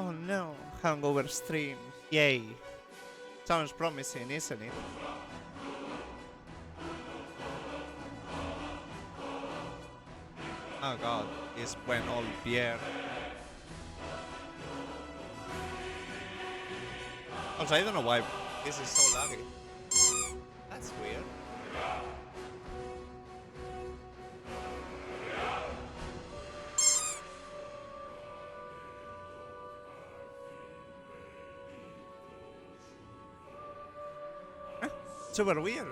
Oh no, hangover stream. Yay. Sounds promising, isn't it? Oh god, this went all beer. Also, I don't know why this is so laggy. That's weird. Huh? Super weird.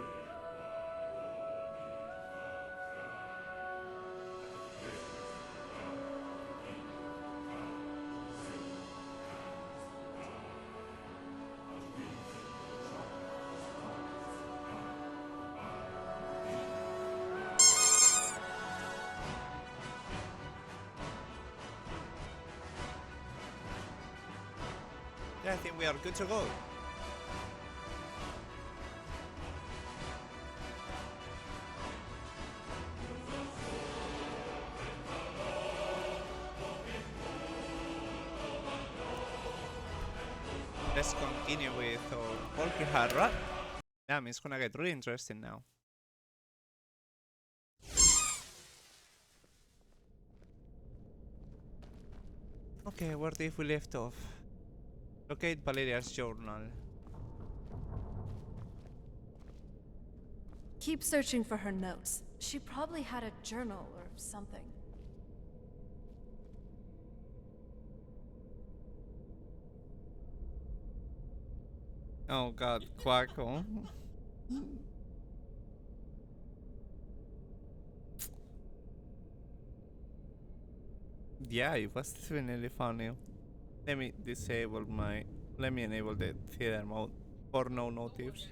Yeah, I think we are good to go. Let's continue with our Polky Hard Run. Damn, it's gonna get really interesting now. Okay, where did we left off? Locate Valeria's journal. Keep searching for her notes. She probably had a journal or something. Oh god, Quacko. Yeah, it was definitely funny. Let me disable my... Let me enable the theater mode for no notifs.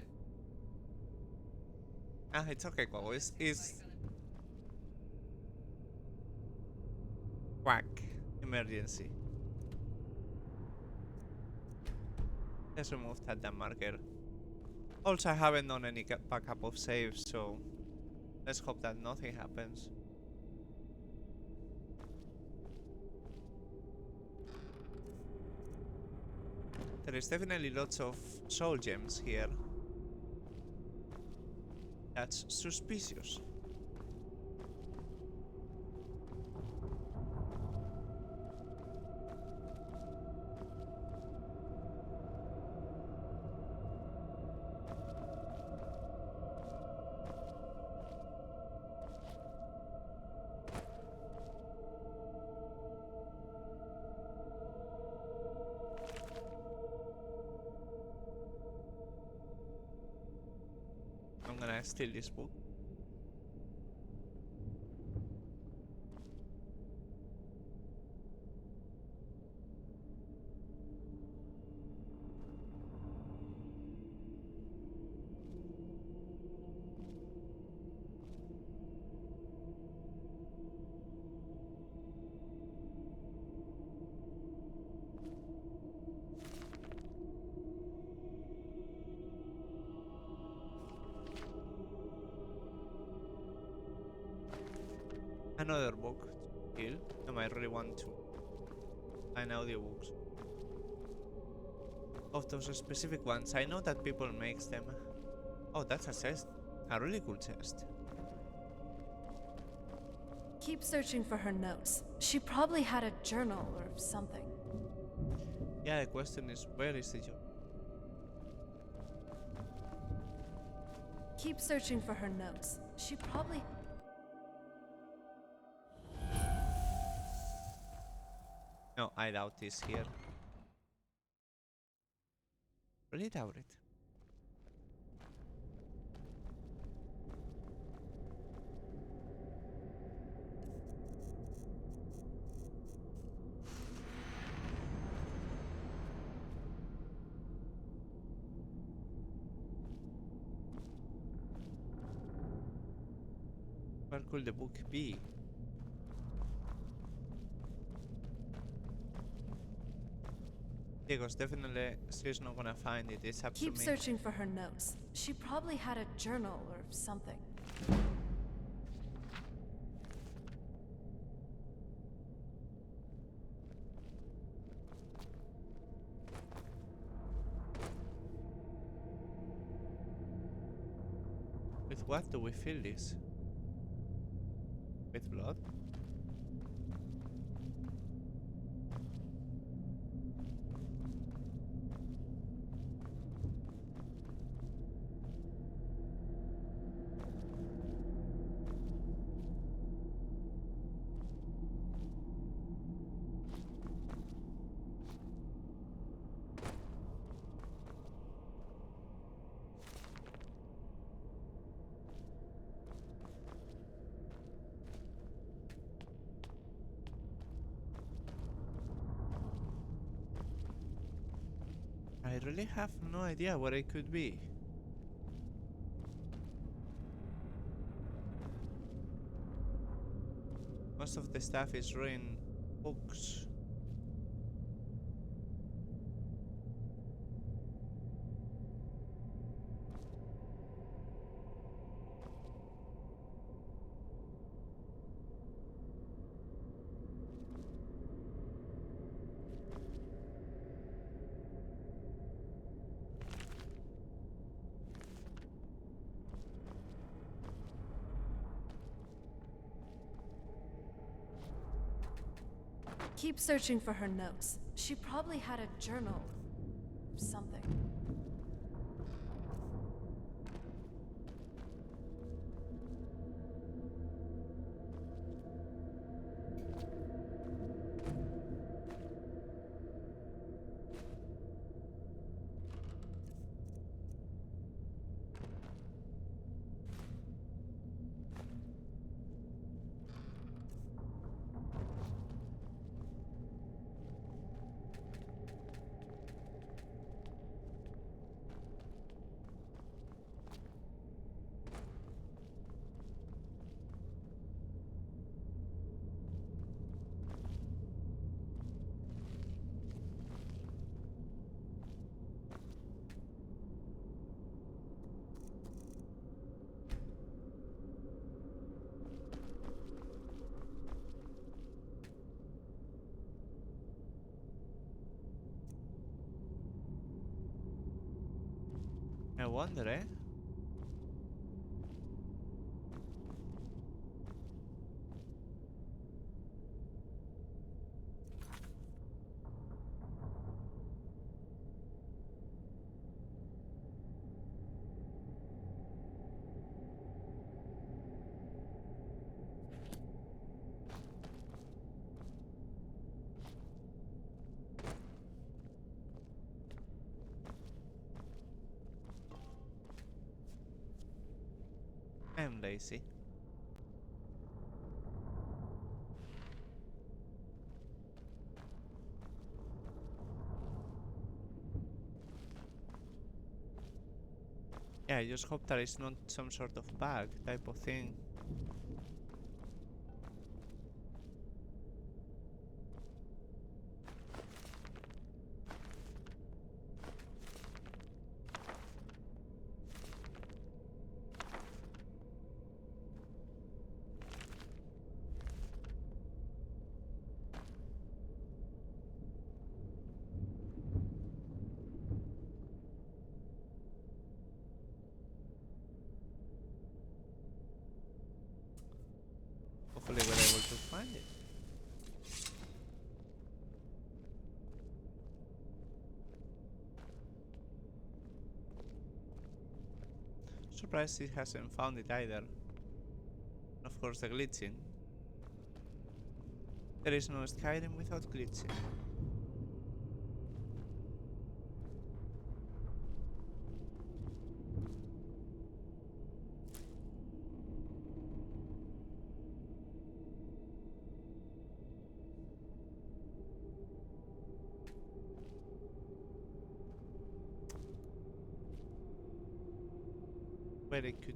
Ah, it's okay, Quacko. It's... Quack. Emergency. Let's remove that marker. Also, I haven't done any backup of saves, so let's hope that nothing happens. There is definitely lots of soul gems here. That's suspicious. I'm gonna steal this book. Another book to kill. I might really want to find audiobooks of those specific ones. I know that people makes them. Oh, that's a chest. A really cool chest. Keep searching for her notes. She probably had a journal or something. Yeah, the question is, where is the job? Keep searching for her notes. She probably... No, I doubt this here. Really doubt it. Where could the book be? Because definitely she's not gonna find it. It's up to me. Keep searching for her notes. She probably had a journal or something. With what do we fill this? With blood? I really have no idea what it could be. Most of the stuff is Rayne books. Keep searching for her notes. She probably had a journal or something. I wonder, eh? I'm lazy. Yeah, I just hope that it's not some sort of bug type of thing. Hopefully we're able to find it. Surprised it hasn't found it either. Of course, the glitching. There is no Skyrim without glitching. Where it could.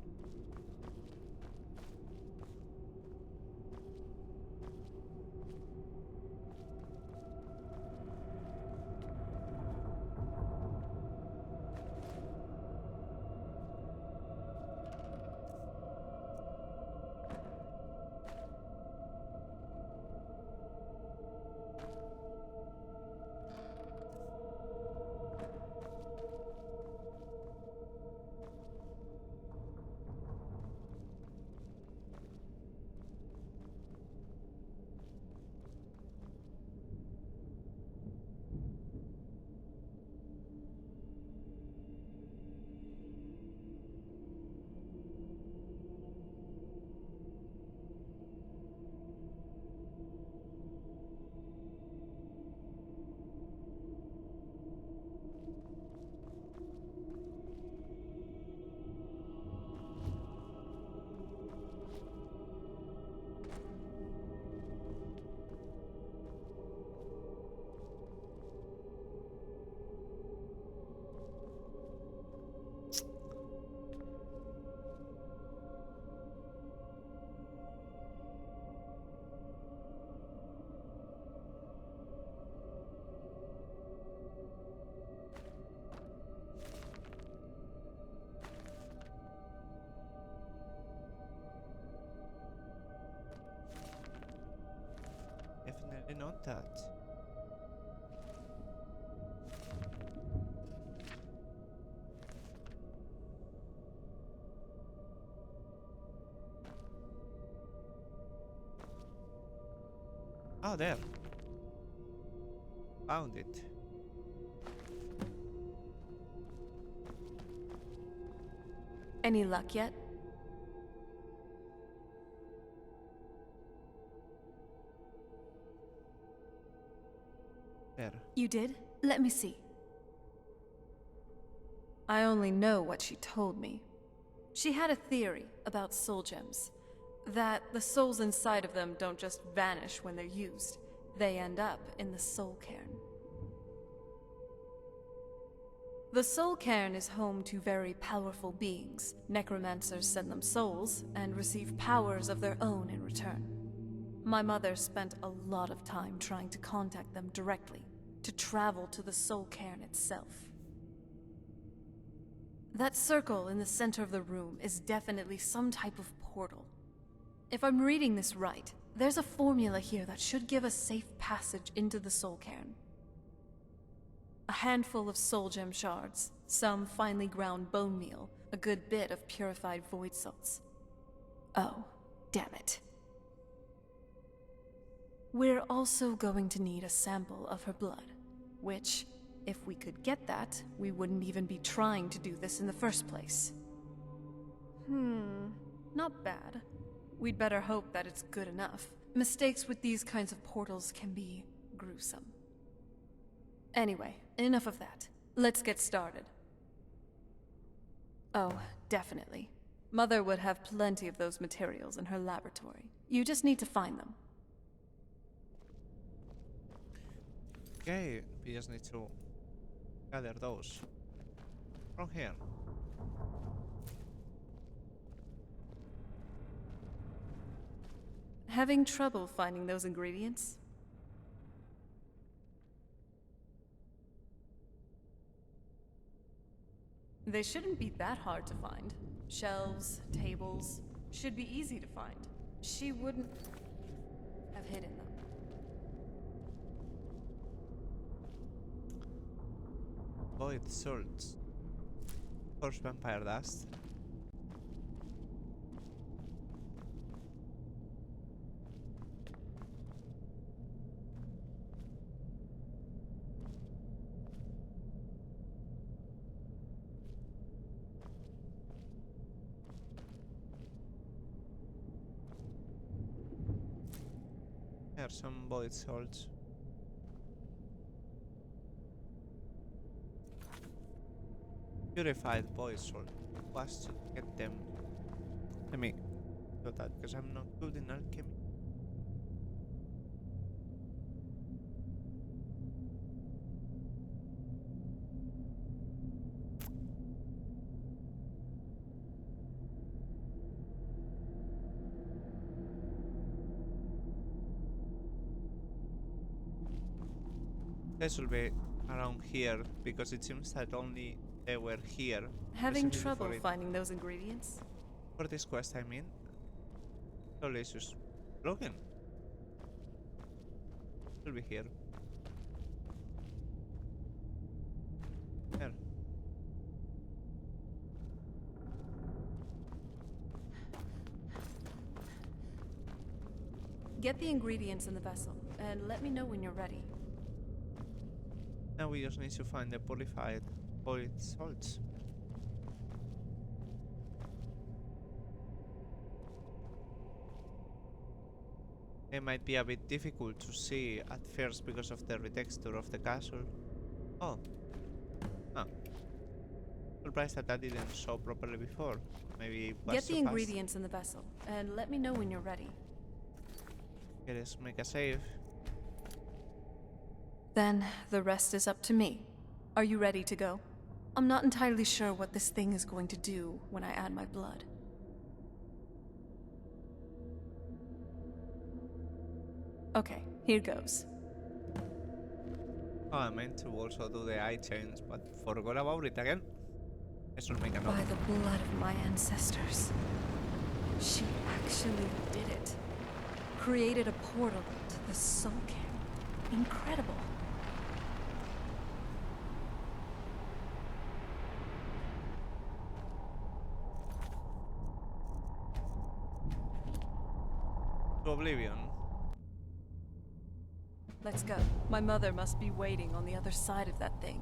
I know that. Oh, there. Found it. Any luck yet? There. You did? Let me see. I only know what she told me. She had a theory about soul gems. That the souls inside of them don't just vanish when they're used. They end up in the soul cairn. The soul cairn is home to very powerful beings. Necromancers send them souls and receive powers of their own in return. My mother spent a lot of time trying to contact them directly, to travel to the soul cairn itself. That circle in the center of the room is definitely some type of portal. If I'm reading this right, there's a formula here that should give us safe passage into the soul cairn. A handful of soul gem shards, some finely ground bone meal, a good bit of purified void salts. Oh, damn it. We're also going to need a sample of her blood, which, if we could get that, we wouldn't even be trying to do this in the first place. Not bad. We'd better hope that it's good enough. Mistakes with these kinds of portals can be gruesome. Anyway, enough of that. Let's get started. Oh, definitely. Mother would have plenty of those materials in her laboratory. You just need to find them. Okay, we just need to gather those from here. Having trouble finding those ingredients? They shouldn't be that hard to find. Shelves, tables, should be easy to find. She wouldn't have hidden them. Void salts. Horse vampire dust. Here are some void salts. Purified void salt. Was to get them. Let me do that because I'm not good in alchemy. This will be around here because it seems that only they were here. Having specifically trouble for it. finding those ingredients? For this quest, I mean. So let's just log in. Will be here. Here. Get the ingredients in the vessel, and let me know when you're ready. Now we just need to find the purified void salts. They might be a bit difficult to see at first because of the retexture of the castle. Oh. Ah. Surprised that didn't show properly before. Maybe it was Get the so ingredients in the vessel, and let me know when you're ready. fast. Okay, let's make a save. Then the rest is up to me. Are you ready to go? I'm not entirely sure what this thing is going to do when I add my blood. Okay, here goes. Oh, I meant to also do the eye change, but forgot about it again. This will make a note. By the blood of my ancestors. She actually did it. Created a portal to the soul cairn. incredible. To oblivion. Let's go. My mother must be waiting on the other side of that thing.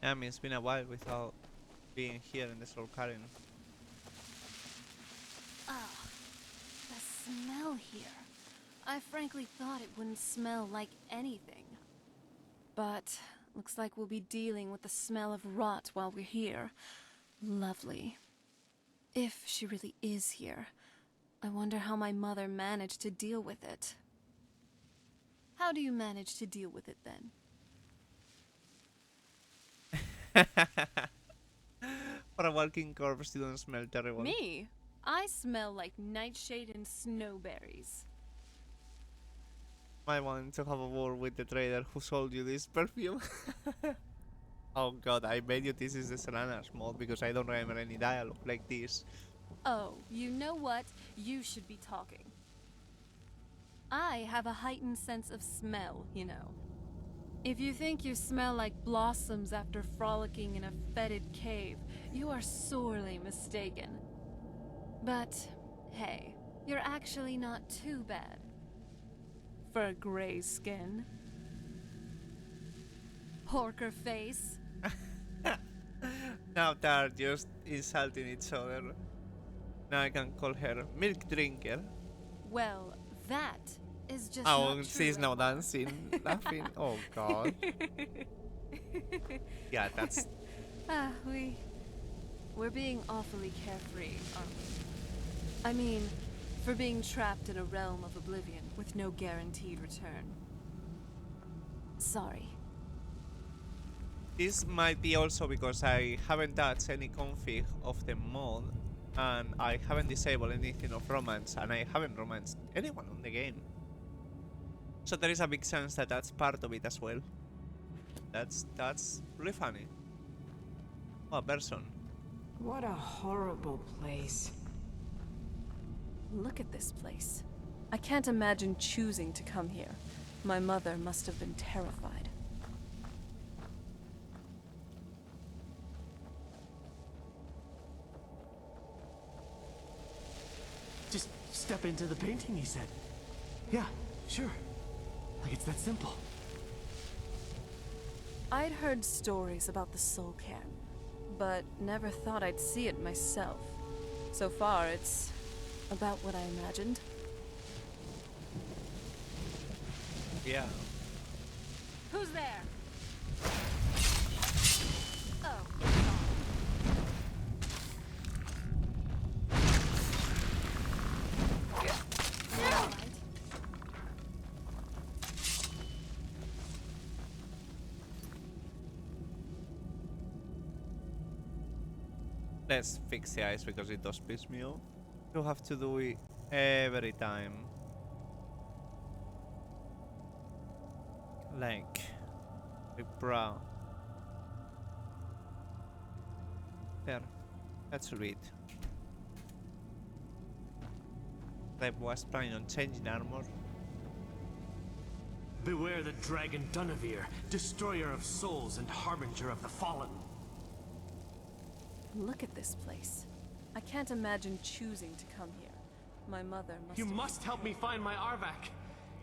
I mean, it's been a while without being here in the Soul Karen. Ah, the smell here. I frankly thought it wouldn't smell like anything. But looks like we'll be dealing with the smell of rot while we're here. Lovely. If she really is here, I wonder how my mother managed to deal with it. How do you manage to deal with it then? For a walking corpse, you don't smell terrible. Me? I smell like nightshade and snowberries. I want to have a word with the trader who sold you this perfume. Oh god, I bet you this is the Serana's mod because I don't remember any dialogue like this. Oh, you know what? You should be talking. I have a heightened sense of smell, you know. If you think you smell like blossoms after frolicking in a fetid cave, you are sorely mistaken. But, hey, you're actually not too bad. For a gray skin. Porker face. Now they're just insulting each other. Now I can call her milk drinker. Well, that is just Oh, not she's true. now dancing, laughing. Oh god. Yeah, that's... We're being awfully carefree, aren't we? I mean, for being trapped in a realm of oblivion with no guaranteed return. Sorry. This might be also because I haven't touched any config of the mod and I haven't disabled anything of romance and I haven't romanced anyone on the game. So there is a big chance that that's part of it as well. That's really funny. Oh, a person. What a horrible place. Look at this place. I can't imagine choosing to come here. My mother must have been terrified. Just step into the painting, he said. Yeah, sure. Like it's that simple. I'd heard stories about the Soul Cairn, but never thought I'd see it myself. So far, it's about what I imagined. Yeah. Who's there? Oh, Let's fix the eyes because it does piss me off. You have to do it every time. Like brow. There. That's it. I was planning on changing armor. Beware the dragon Dunavir, destroyer of souls and harbinger of the fallen. Look at this place. I can't imagine choosing to come here. My mother must You have... must help me find my Arvak.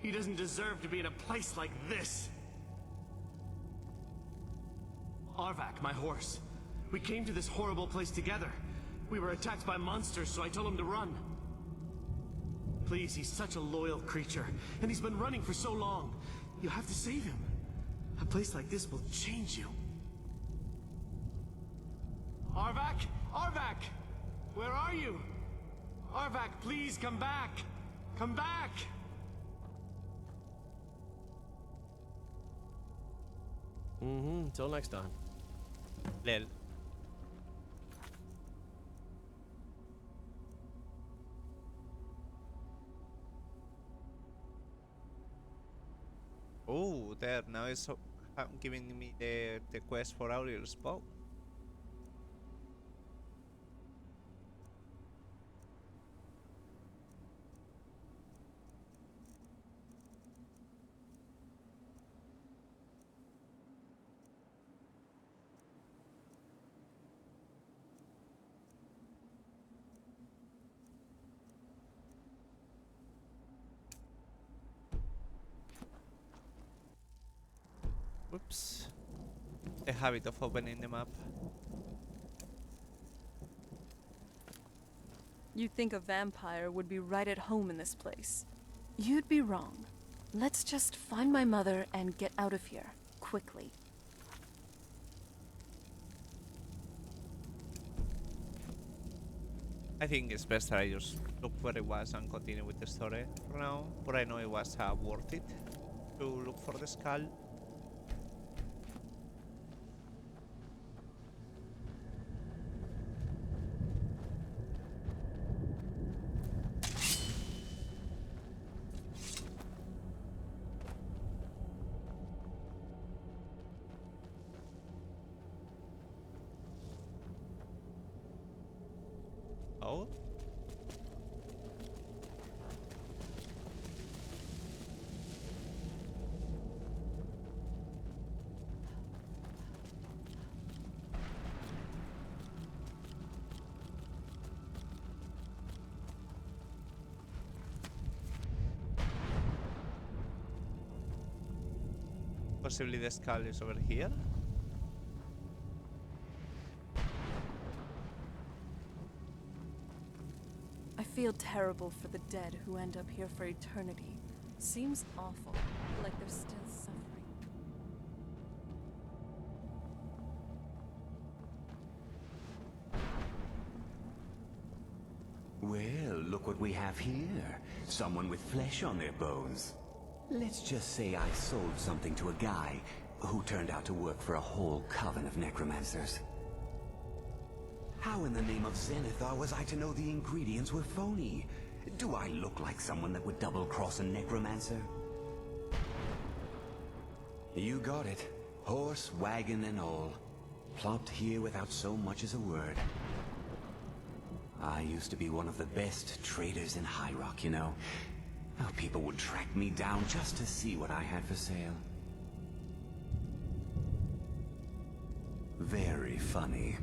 He doesn't deserve to be in a place like this. Arvak, my horse. We came to this horrible place together. We were attacked by monsters, so I told him to run. Please, he's such a loyal creature, and he's been running for so long. You have to save him. A place like this will change you. Arvak? Arvak! Where are you? Arvak, please come back! Come back! Till next time. Lel. Oh, there now it's giving me the quest for Auriel's bow. Whoops. The habit of opening the map. You'd think a vampire would be right at home in this place. You'd be wrong. Let's just find my mother and get out of here, quickly. I think it's best that I just look where it was and continue with the story for now, but I know it was worth it to look for the skull. Oh? Possibly the skull is over here? I feel terrible for the dead who end up here for eternity. Seems awful, like they're still suffering. Well, look what we have here. Someone with flesh on their bones. Let's just say I sold something to a guy who turned out to work for a whole coven of necromancers. How in the name of Zenithar was I to know the ingredients were phony? Do I look like someone that would double-cross a necromancer? You got it. Horse, wagon, and all. Plopped here without so much as a word. I used to be one of the best traders in High Rock, you know. Oh, people would track me down just to see what I had for sale. Very funny.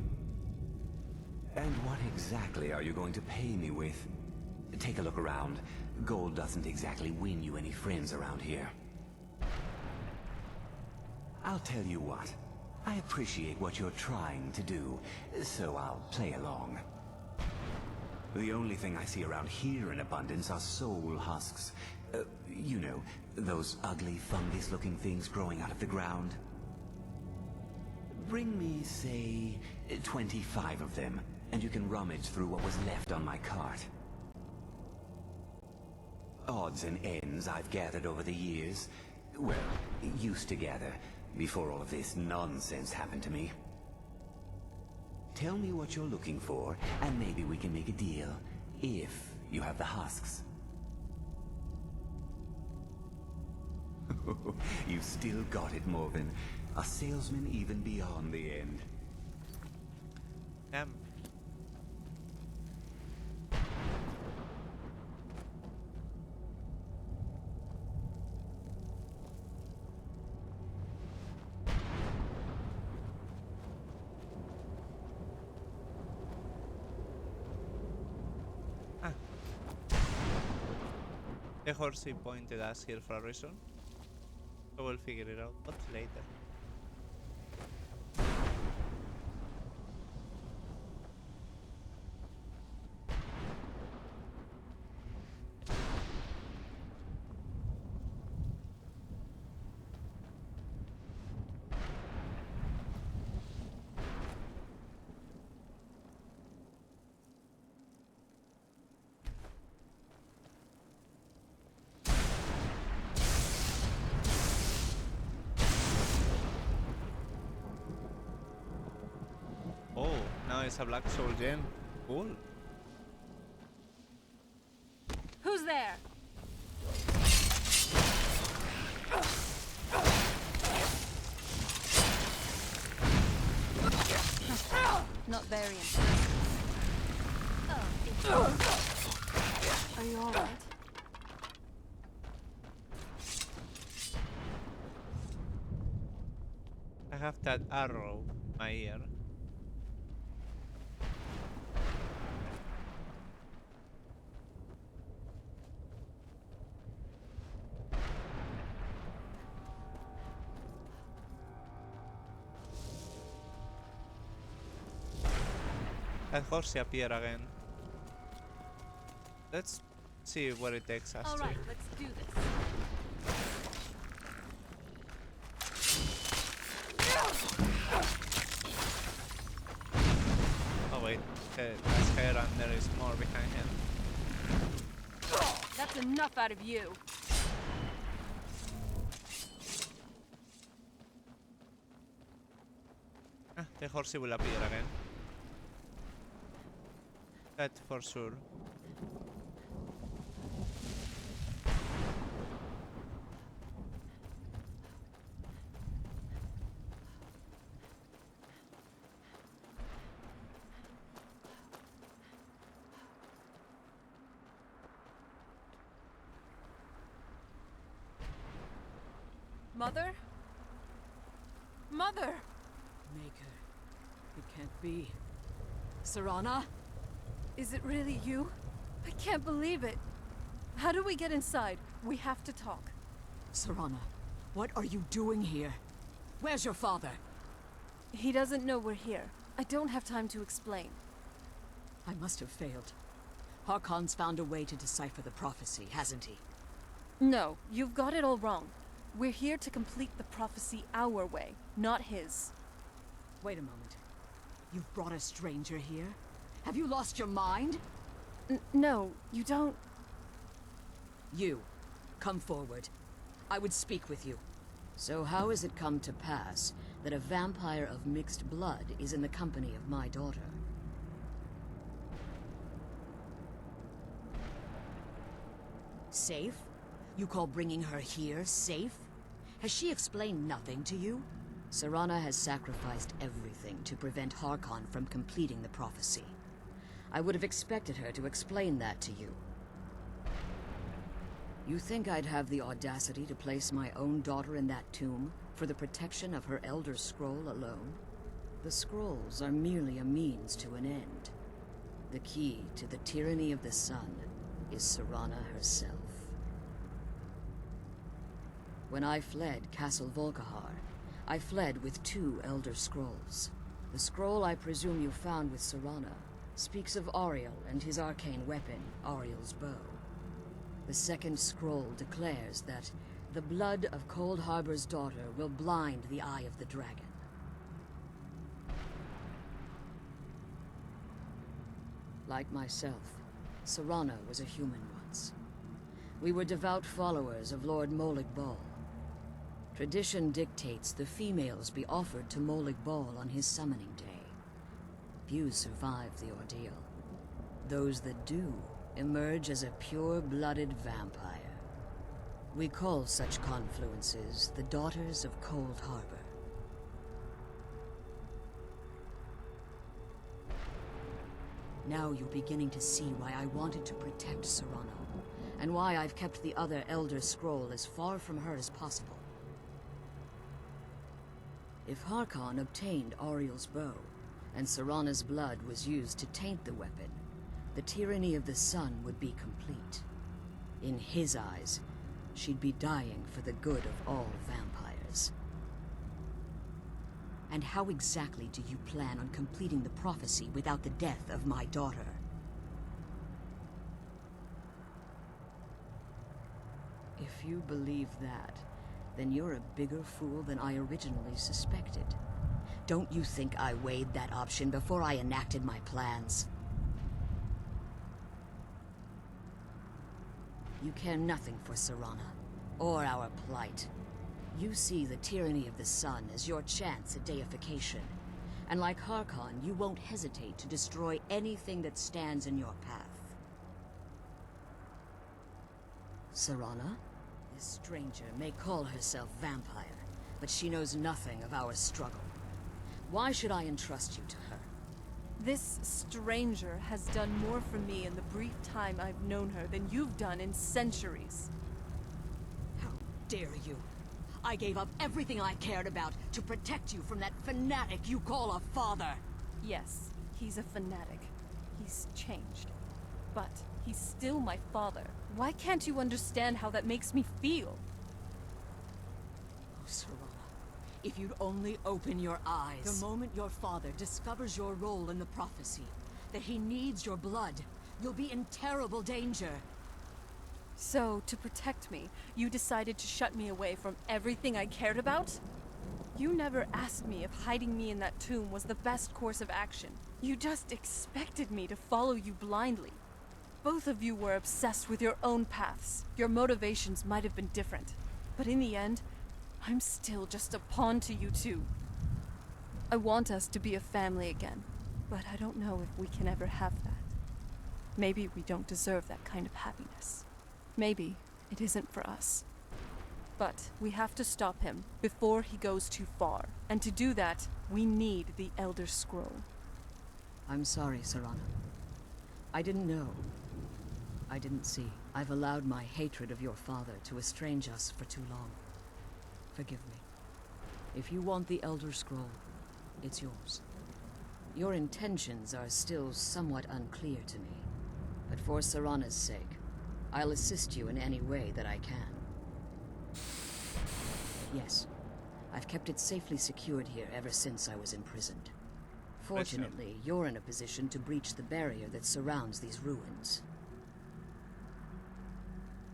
And what exactly are you going to pay me with? Take a look around. Gold doesn't exactly win you any friends around here. I'll tell you what. I appreciate what you're trying to do, so I'll play along. The only thing I see around here in abundance are soul husks. You know, those ugly fungus-looking things growing out of the ground. Bring me, say, 25 of them, and you can rummage through what was left on my cart. Odds and ends I've gathered over the years. Well, used to gather, before all of this nonsense happened to me. Tell me what you're looking for, and maybe we can make a deal, if you have the husks. You still got it, Morven. A salesman even beyond the end. Damn. The horsey pointed us here for a reason, so we'll figure it out, but later. Now it's a black soul gem. Cool. Who's there? very impressive. Are you alright? I have that arrow in my ear. That horsey appear again. Let's see where it takes us to. Alright, let's do this. Oh wait, that's her and there is more behind him. That's enough out of you. Ah, the horsey will appear again. That for sure. Mother? Mother! Maker. It can't be. Serana? Is it really you? I can't believe it. How do we get inside? We have to talk. Serana, what are you doing here? Where's your father? He doesn't know we're here. I don't have time to explain. I must have failed. Harkon's found a way to decipher the prophecy, hasn't he? No, you've got it all wrong. We're here to complete the prophecy our way, not his. Wait a moment. You've brought a stranger here? Have you lost your mind? No, you don't... You, come forward. I would speak with you. So how has it come to pass that a vampire of mixed blood is in the company of my daughter? Safe? You call bringing her here safe? Has she explained nothing to you? Serana has sacrificed everything to prevent Harkon from completing the prophecy. I would have expected her to explain that to you. You think I'd have the audacity to place my own daughter in that tomb for the protection of her Elder Scroll alone? The scrolls are merely a means to an end. The key to the tyranny of the sun is Serana herself. When I fled Castle Volkihar, I fled with 2 Elder Scrolls. The scroll I presume you found with Serana speaks of Auriel and his arcane weapon, Auriel's bow. The second scroll declares that the blood of Cold Harbor's daughter will blind the eye of the dragon. Like myself, Serana was a human once. We were devout followers of Lord Molig Bal. Tradition dictates the females be offered to Molig Bal on his summoning day. Few survive the ordeal. Those that do emerge as a pure-blooded vampire. We call such confluences the Daughters of Cold Harbor. Now you're beginning to see why I wanted to protect Serana, and why I've kept the other Elder Scroll as far from her as possible. If Harkon obtained Auriel's bow, and Serana's blood was used to taint the weapon, the tyranny of the sun would be complete. In his eyes, she'd be dying for the good of all vampires. And how exactly do you plan on completing the prophecy without the death of my daughter? If you believe that, then you're a bigger fool than I originally suspected. Don't you think I weighed that option before I enacted my plans? You care nothing for Serana, or our plight. You see the tyranny of the sun as your chance at deification. And like Harkon, you won't hesitate to destroy anything that stands in your path. Serana? This stranger may call herself vampire, but she knows nothing of our struggle. Why should I entrust you to her? This stranger has done more for me in the brief time I've known her than you've done in centuries. How dare you? I gave up everything I cared about to protect you from that fanatic you call a father. Yes, he's a fanatic. He's changed. But he's still my father. Why can't you understand how that makes me feel? Oh, Serana, if you'd only open your eyes. The moment your father discovers your role in the prophecy, that he needs your blood, you'll be in terrible danger. So, to protect me, you decided to shut me away from everything I cared about? You never asked me if hiding me in that tomb was the best course of action. You just expected me to follow you blindly. Both of you were obsessed with your own paths. Your motivations might have been different. But in the end, I'm still just a pawn to you two. I want us to be a family again, but I don't know if we can ever have that. Maybe we don't deserve that kind of happiness. Maybe it isn't for us. But we have to stop him before he goes too far. And to do that, we need the Elder Scroll. I'm sorry, Serana. I didn't know. I didn't see. I've allowed my hatred of your father to estrange us for too long. Forgive me. If you want the Elder Scroll, it's yours. Your intentions are still somewhat unclear to me. But for Serana's sake, I'll assist you in any way that I can. Yes, I've kept it safely secured here ever since I was imprisoned. Fortunately, you're in a position to breach the barrier that surrounds these ruins.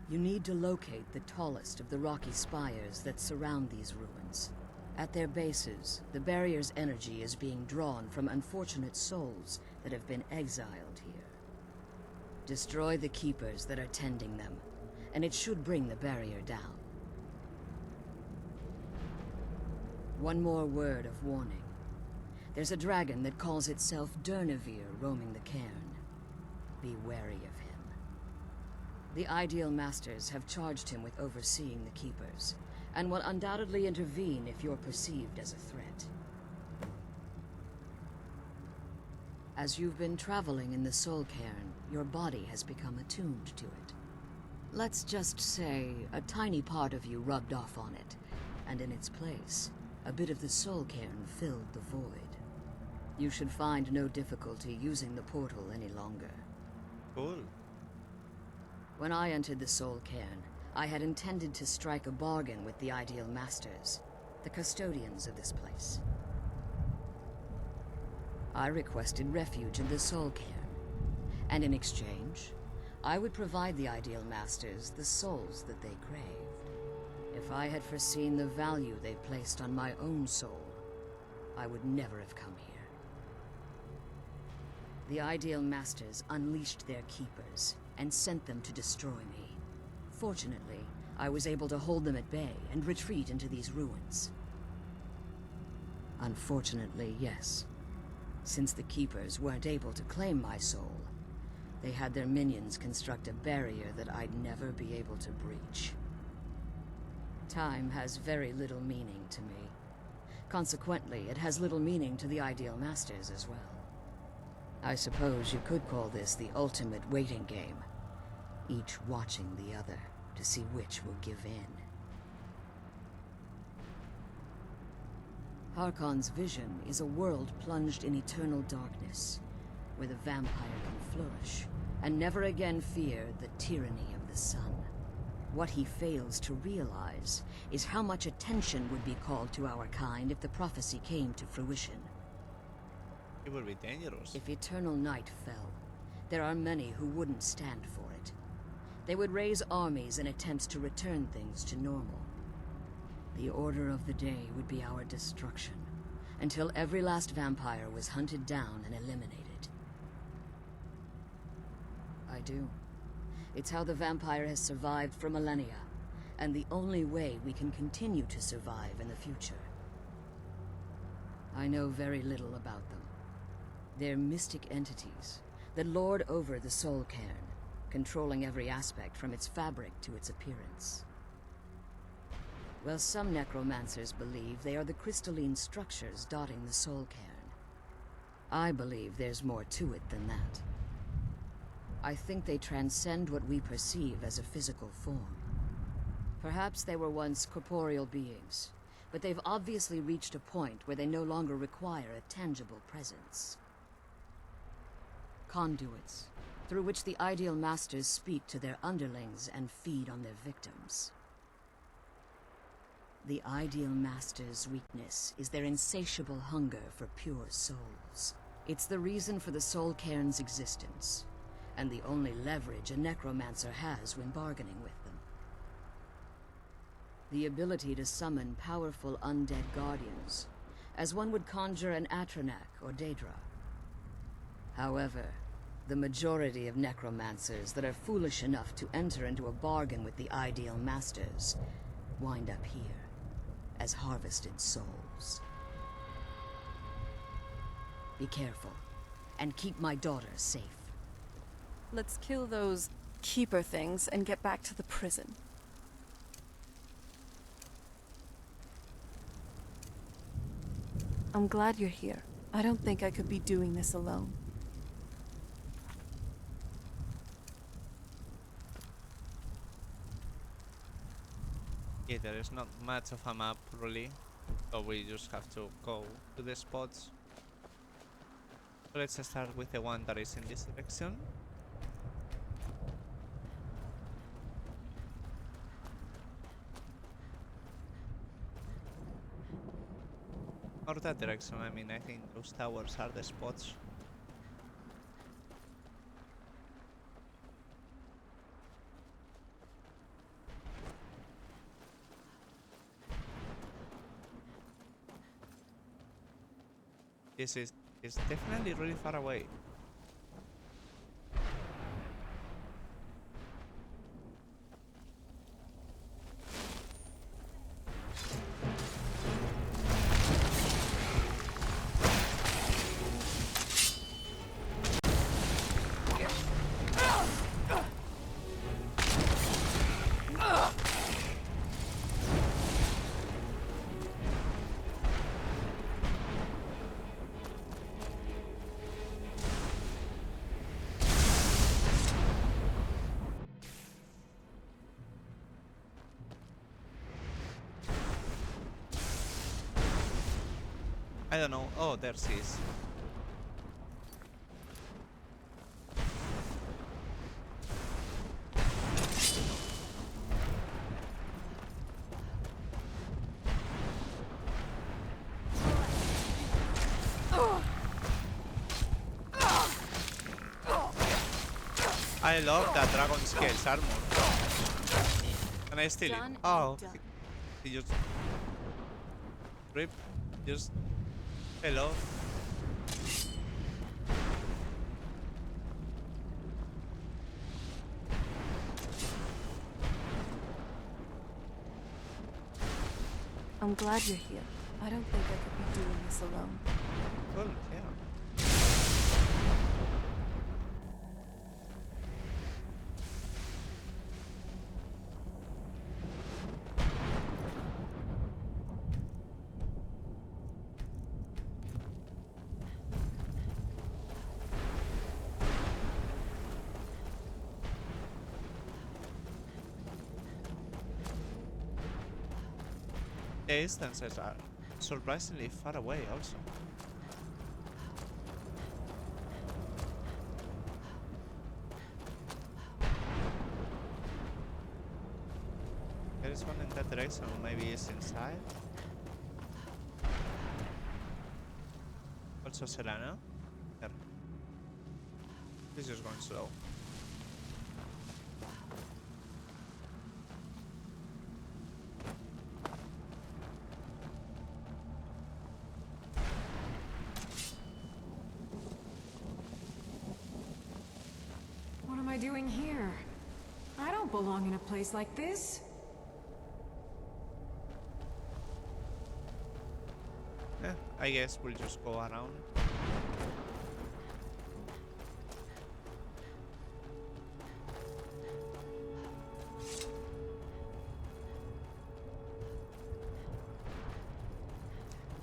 You need to locate the tallest of the rocky spires that surround these ruins. At their bases, the barrier's energy is being drawn from unfortunate souls that have been exiled here. Destroy the keepers that are tending them, and it should bring the barrier down. One more word of warning. There's a dragon that calls itself Durnevere roaming the cairn. Be wary of him. The Ideal Masters have charged him with overseeing the keepers, and will undoubtedly intervene if you're perceived as a threat. As you've been traveling in the Soul Cairn, your body has become attuned to it. Let's just say a tiny part of you rubbed off on it, and in its place, a bit of the Soul Cairn filled the void. You should find no difficulty using the portal any longer. Cool. When I entered the Soul Cairn, I had intended to strike a bargain with the Ideal Masters, the custodians of this place. I requested refuge in the Soul Cairn, and in exchange, I would provide the Ideal Masters the souls that they craved. If I had foreseen the value they placed on my own soul, I would never have come here. The Ideal Masters unleashed their keepers and sent them to destroy me. Fortunately, I was able to hold them at bay and retreat into these ruins. Unfortunately, yes. Since the keepers weren't able to claim my soul, they had their minions construct a barrier that I'd never be able to breach. Time has very little meaning to me. Consequently, it has little meaning to the Ideal Masters as well. I suppose you could call this the ultimate waiting game, each watching the other to see which will give in. Harkon's vision is a world plunged in eternal darkness, where the vampire can flourish, and never again fear the tyranny of the sun. What he fails to realize is how much attention would be called to our kind if the prophecy came to fruition. It would be dangerous. If eternal night fell, there are many who wouldn't stand for it. They would raise armies in attempts to return things to normal. The order of the day would be our destruction, until every last vampire was hunted down and eliminated. I do. It's how the vampire has survived for millennia, and the only way we can continue to survive in the future. I know very little about them. They're mystic entities that lord over the Soul Cairn, controlling every aspect from its fabric to its appearance. Well, some necromancers believe they are the crystalline structures dotting the Soul Cairn. I believe there's more to it than that. I think they transcend what we perceive as a physical form. Perhaps they were once corporeal beings, but they've obviously reached a point where they no longer require a tangible presence. Conduits, through which the Ideal Masters speak to their underlings and feed on their victims. The Ideal Masters' weakness is their insatiable hunger for pure souls. It's the reason for the Soul Cairn's existence, and the only leverage a necromancer has when bargaining with them. The ability to summon powerful undead guardians, as one would conjure an Atronak or Daedra. However, the majority of necromancers that are foolish enough to enter into a bargain with the Ideal Masters wind up here, as harvested souls. Be careful, and keep my daughter safe. Let's kill those keeper things and get back to the prison. I'm glad you're here. I don't think I could be doing this alone. Yeah, there is not much of a map really, so we just have to go to the spots. So let's start with the one that is in this direction. Or that direction, I mean, I think those towers are the spots. This is definitely really far away. I don't know. Oh, there she is. I love that dragon scales armor. Can I steal it? Oh, he just rip, just fell off. I'm glad you're here. I don't think I could be doing this alone. Cool, yeah. The distances are surprisingly far away also. There is one in that direction, maybe it's inside. Also Serana. There. This is going slow. What am I doing here? I don't belong in a place like this. I guess we'll just go around.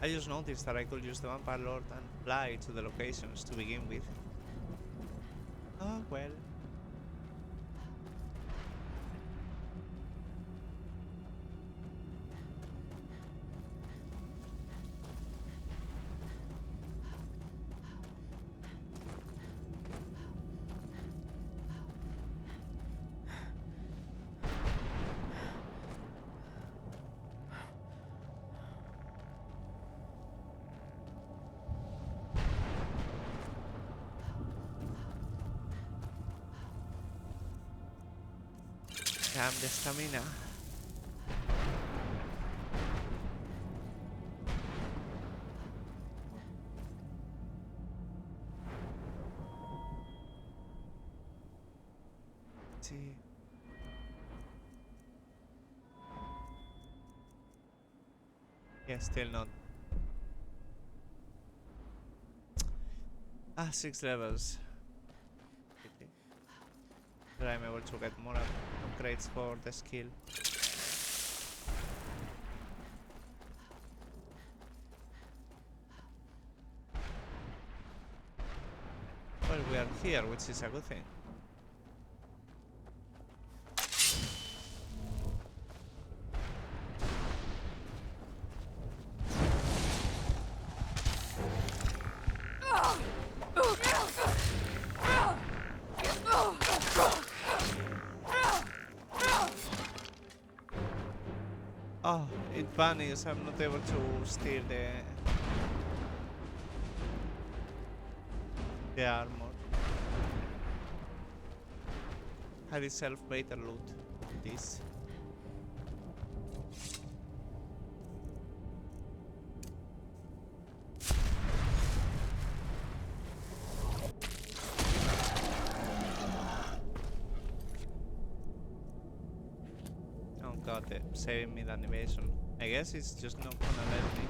I just noticed that I could use the Vampire Lord and fly to the locations to begin with. Oh well. Damn the stamina. See. Yeah, still not. 6 levels. But I'm able to get more upgrades for the skill. Well, we are here, which is a good thing. Oh, it vanishes. I'm not able to steal the armor. Had itself better loot. This. Oh god, they're saving me the animation. I guess it's just not gonna let me.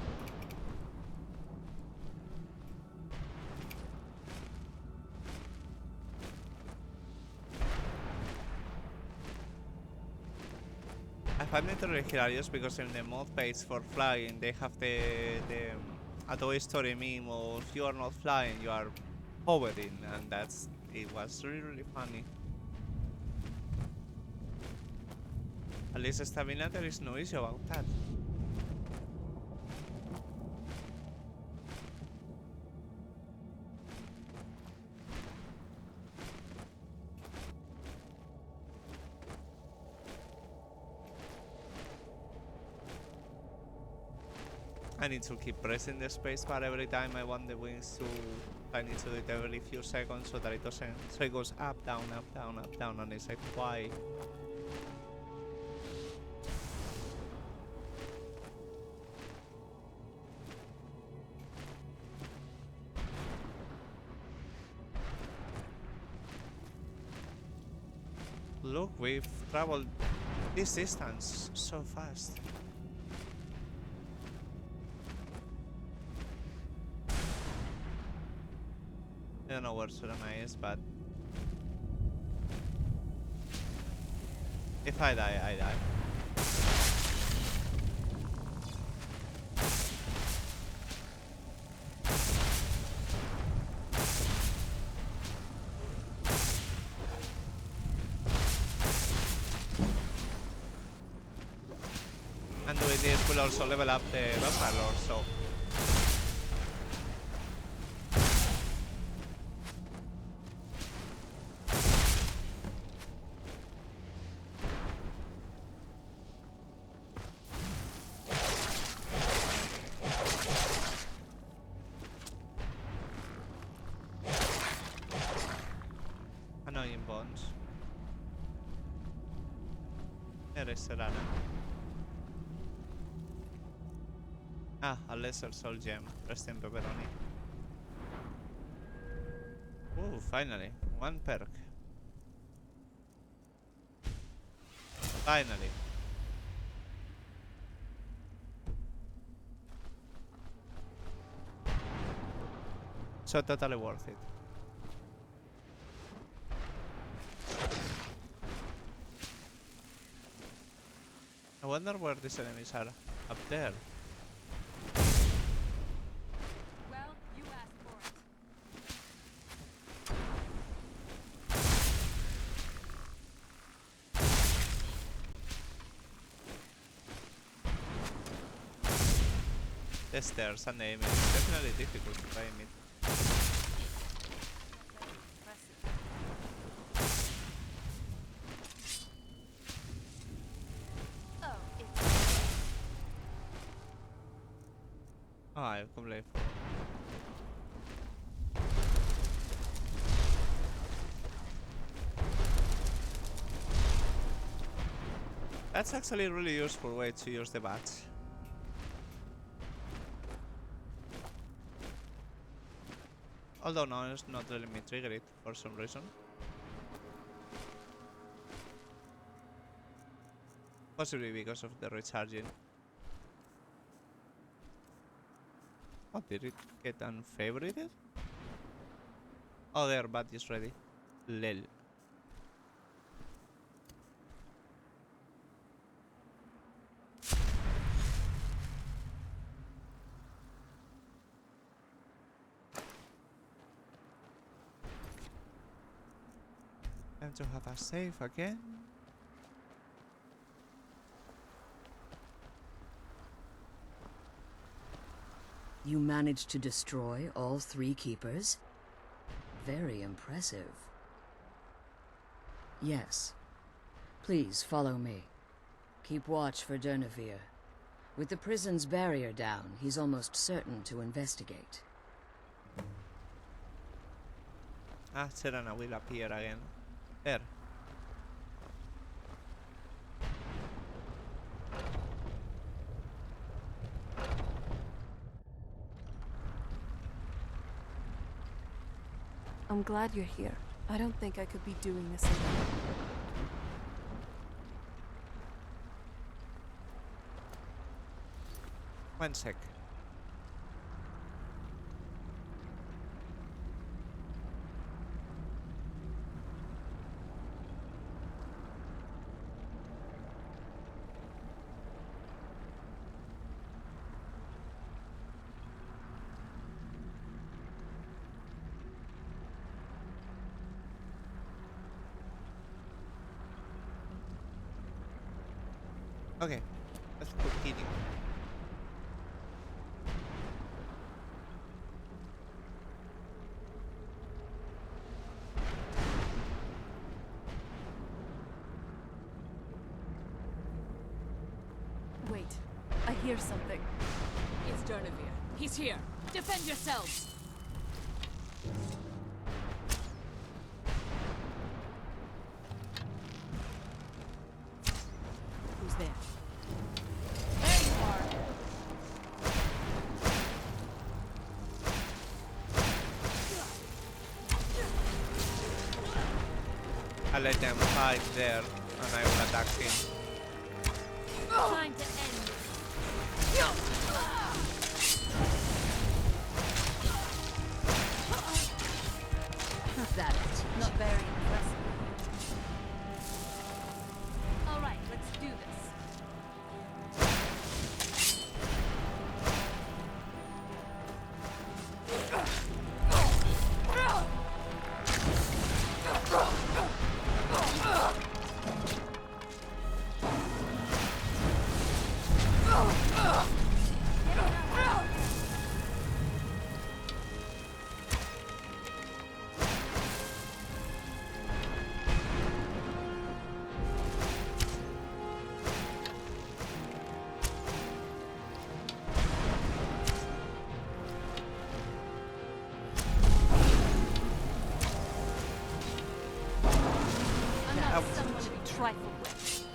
I find it really hilarious because in the mod page for flying they have the a Toy Story meme of you are not flying, you are hovering, and it was really funny. At least stamina, there is no issue about that. I need to keep pressing the spacebar every time I want the wings to. I need to do it every few seconds so that it doesn't. So it goes up, down, up, down, up, down, and it's like, why? Look, we've traveled this distance so fast. I don't know where Surama is, but if I die, I die. And doing this will also level up the Vampire Lord, so. Annoying bones. There is Serana. Ah, a lesser soul gem. Rest in pepperoni. Ooh, finally. One perk. Finally. So totally worth it. I wonder where these enemies are. Up there. the stairs and the aiming. It's definitely difficult to aim it. Oh, I've completely forgot. That's actually a really useful way to use the bats. Although now it's not letting me trigger it for some reason. Possibly because of the recharging. Oh, did it get unfavorited? Oh, their bat is ready. Lel. Time to have a save again. You managed to destroy all 3 keepers? Very impressive. Yes. Please follow me. Keep watch for Dernevere. With the prison's barrier down, he's almost certain to investigate. Ah, Serena will appear again. There. I'm glad you're here. I don't think I could be doing this alone. One sec. Okay, let's continue. Wait, I hear something. It's Dernevere. He's here. Defend yourselves! Who's there? There you are! I'll let them fight there and I will attack him. Time to end this. That is Not very impressive. all right. Let's do this. I'm not someone to be trifled with.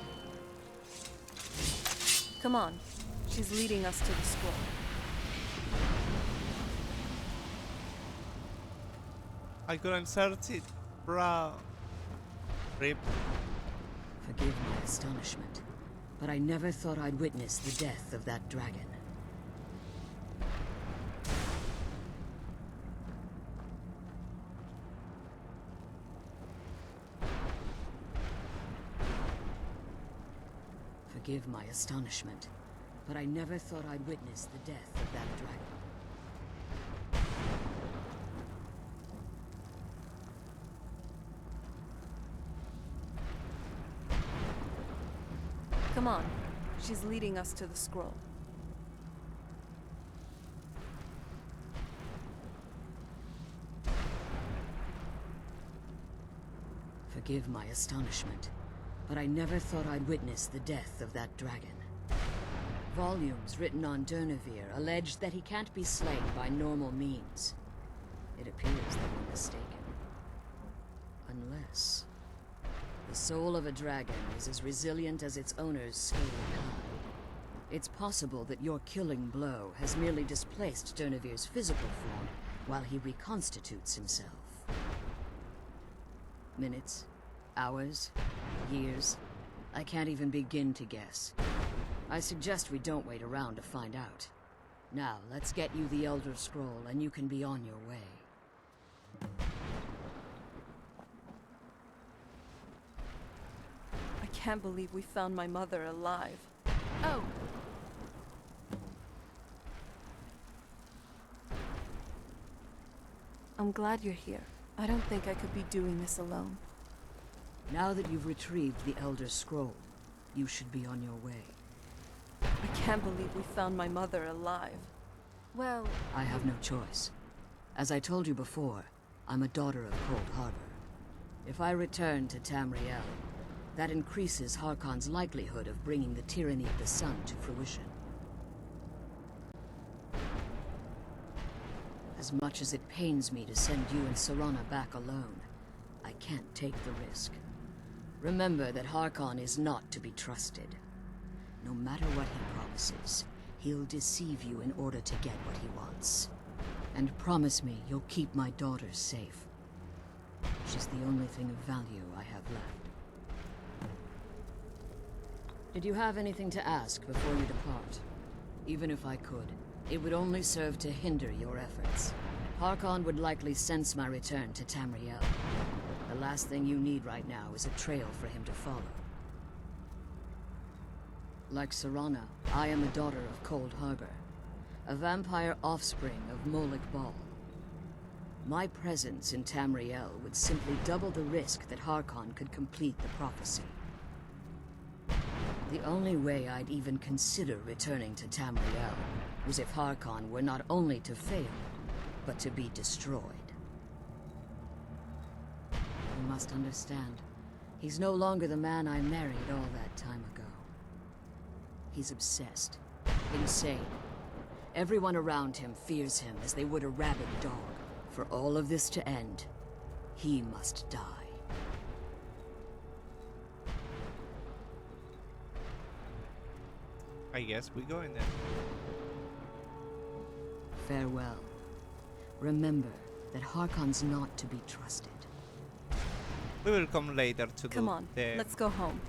Come on. She's leading us to the scroll. I couldn't search it, bruh. Rip. Forgive my astonishment, but I never thought I'd witness the death of that dragon. Forgive my astonishment, but I never thought I'd witness the death of that dragon. Come on. She's leading us to the scroll. forgive my astonishment, but I never thought I'd witness the death of that dragon. Volumes written on Durnevere allege that he can't be slain by normal means. It appears they were mistaken. Unless... the soul of a dragon is as resilient as its owner's scaly hide. It's possible that your killing blow has merely displaced Durnevere's physical form while he reconstitutes himself. Minutes, hours, years, I can't even begin to guess. I suggest we don't wait around to find out. Now, let's get you the Elder Scroll and you can be on your way. I can't believe we found my mother alive. Oh! I'm glad you're here. I don't think I could be doing this alone. Now that you've retrieved the Elder Scroll, you should be on your way. I can't believe we found my mother alive. Well... I have no choice. As I told you before, I'm a daughter of Cold Harbor. If I return to Tamriel, that increases Harkon's likelihood of bringing the tyranny of the sun to fruition. As much as it pains me to send you and Serana back alone, I can't take the risk. Remember that Harkon is not to be trusted. No matter what he promises, he'll deceive you in order to get what he wants. And promise me you'll keep my daughter safe. She's the only thing of value I have left. Did you have anything to ask before you depart? Even if I could, it would only serve to hinder your efforts. Harkon would likely sense my return to Tamriel. The last thing you need right now is a trail for him to follow. Like Serana, I am a daughter of Cold Harbor, a vampire offspring of Molik Bal. My presence in Tamriel would simply double the risk that Harkon could complete the prophecy. The only way I'd even consider returning to Tamriel was if Harkon were not only to fail, but to be destroyed. You must understand, he's no longer the man I married all that time ago. He's obsessed, insane. Everyone around him fears him as they would a rabid dog. For all of this to end, he must die. I guess we go in there. Farewell. Remember that Harkon's not to be trusted. We will come later to Come do on, the let's go home.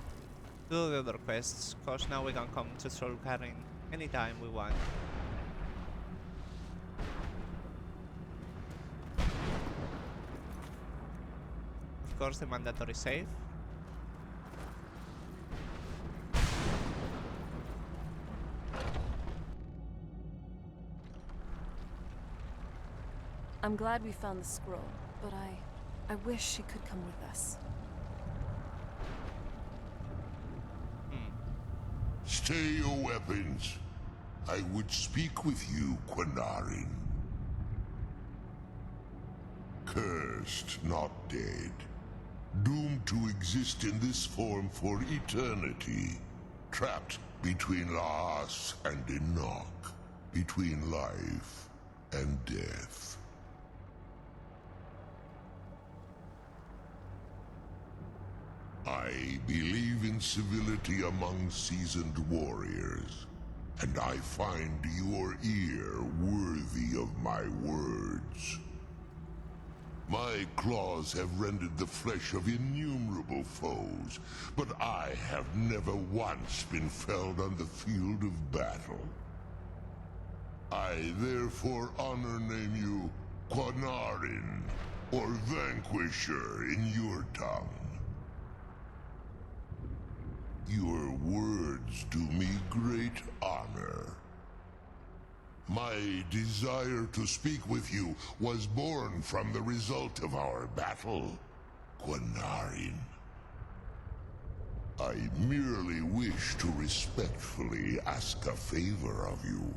do the other quests, cause now we can come to Solkarin anytime we want. Of course, the mandatory save. I'm glad we found the scroll, but I wish she could come with us. Stay your weapons. I would speak with you, Quinarin. Cursed, not dead. Doomed to exist in this form for eternity. Trapped between Laas and Enoch. Between life and death. I believe in civility among seasoned warriors, and I find your ear worthy of my words. My claws have rended the flesh of innumerable foes, but I have never once been felled on the field of battle. I therefore honor name you Quinarin, or Vanquisher in your tongue. Your words do me great honor. My desire to speak with you was born from the result of our battle, Quinarin. I merely wish to respectfully ask a favor of you.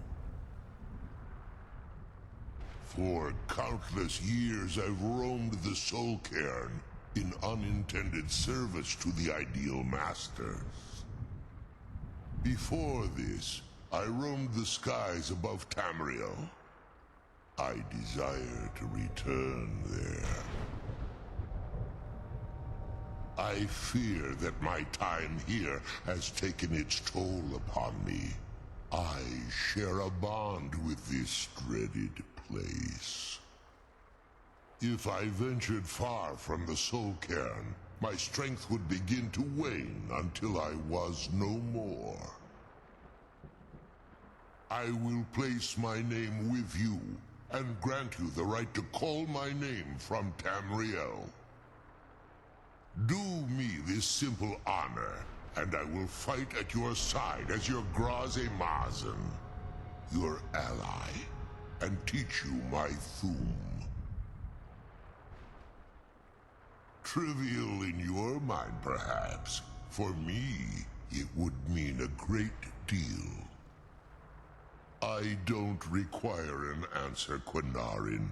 For countless years I've roamed the Soul Cairn, in unintended service to the ideal masters. Before this, I roamed the skies above Tamriel. I desire to return there. I fear that my time here has taken its toll upon me. I share a bond with this dreaded place. If I ventured far from the Soul Cairn, my strength would begin to wane until I was no more. I will place my name with you and grant you the right to call my name from Tamriel. Do me this simple honor, and I will fight at your side as your Graze Mazen, your ally, and teach you my thum. Trivial in your mind, perhaps. For me, it would mean a great deal. I don't require an answer, Quinarin.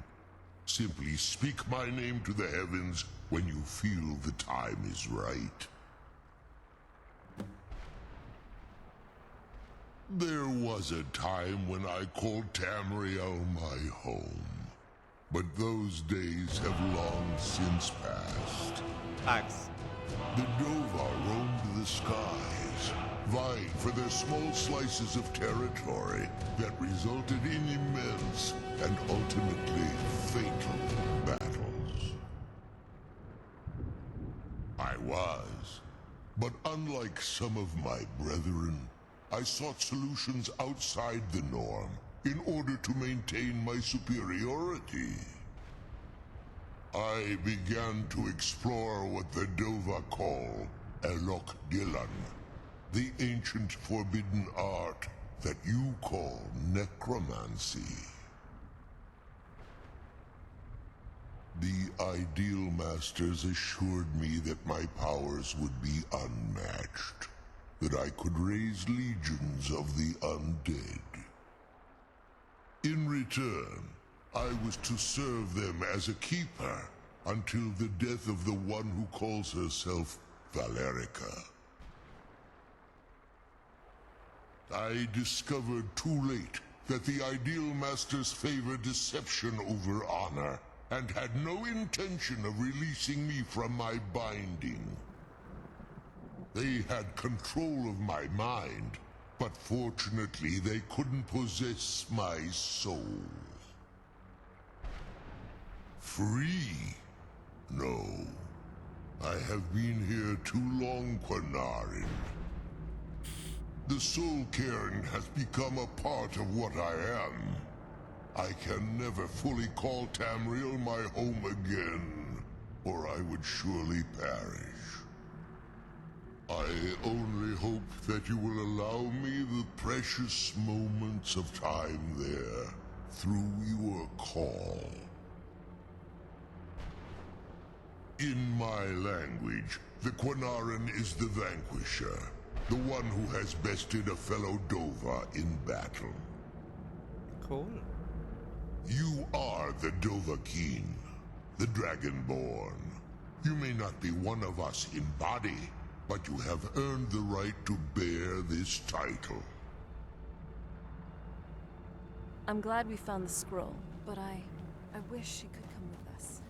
Simply speak my name to the heavens when you feel the time is right. There was a time when I called Tamriel my home. But those days have long since passed. Facts. The Dova roamed the skies, vying for their small slices of territory that resulted in immense and ultimately fatal battles. I was, but unlike some of my brethren, I sought solutions outside the norm in order to maintain my superiority. I began to explore what the Dova call Elok Dilan, the ancient forbidden art that you call necromancy. The Ideal Masters assured me that my powers would be unmatched, that I could raise legions of the undead. In return, I was to serve them as a keeper until the death of the one who calls herself Valerica. I discovered too late that the Ideal Masters favor deception over honor, and had no intention of releasing me from my binding. They had control of my mind, but fortunately they couldn't possess my soul. Free? No. I have been here too long, Quinarin. The Soul Cairn has become a part of what I am. I can never fully call Tamriel my home again, or I would surely perish. I only hope that you will allow me the precious moments of time there, through your call. In my language, the Quinarin is the vanquisher, the one who has bested a fellow Dova in battle. Cool. You are the Dovahkiin, the Dragonborn. You may not be one of us in body, but you have earned the right to bear this title. I'm glad we found the scroll, but I wish she could come with us.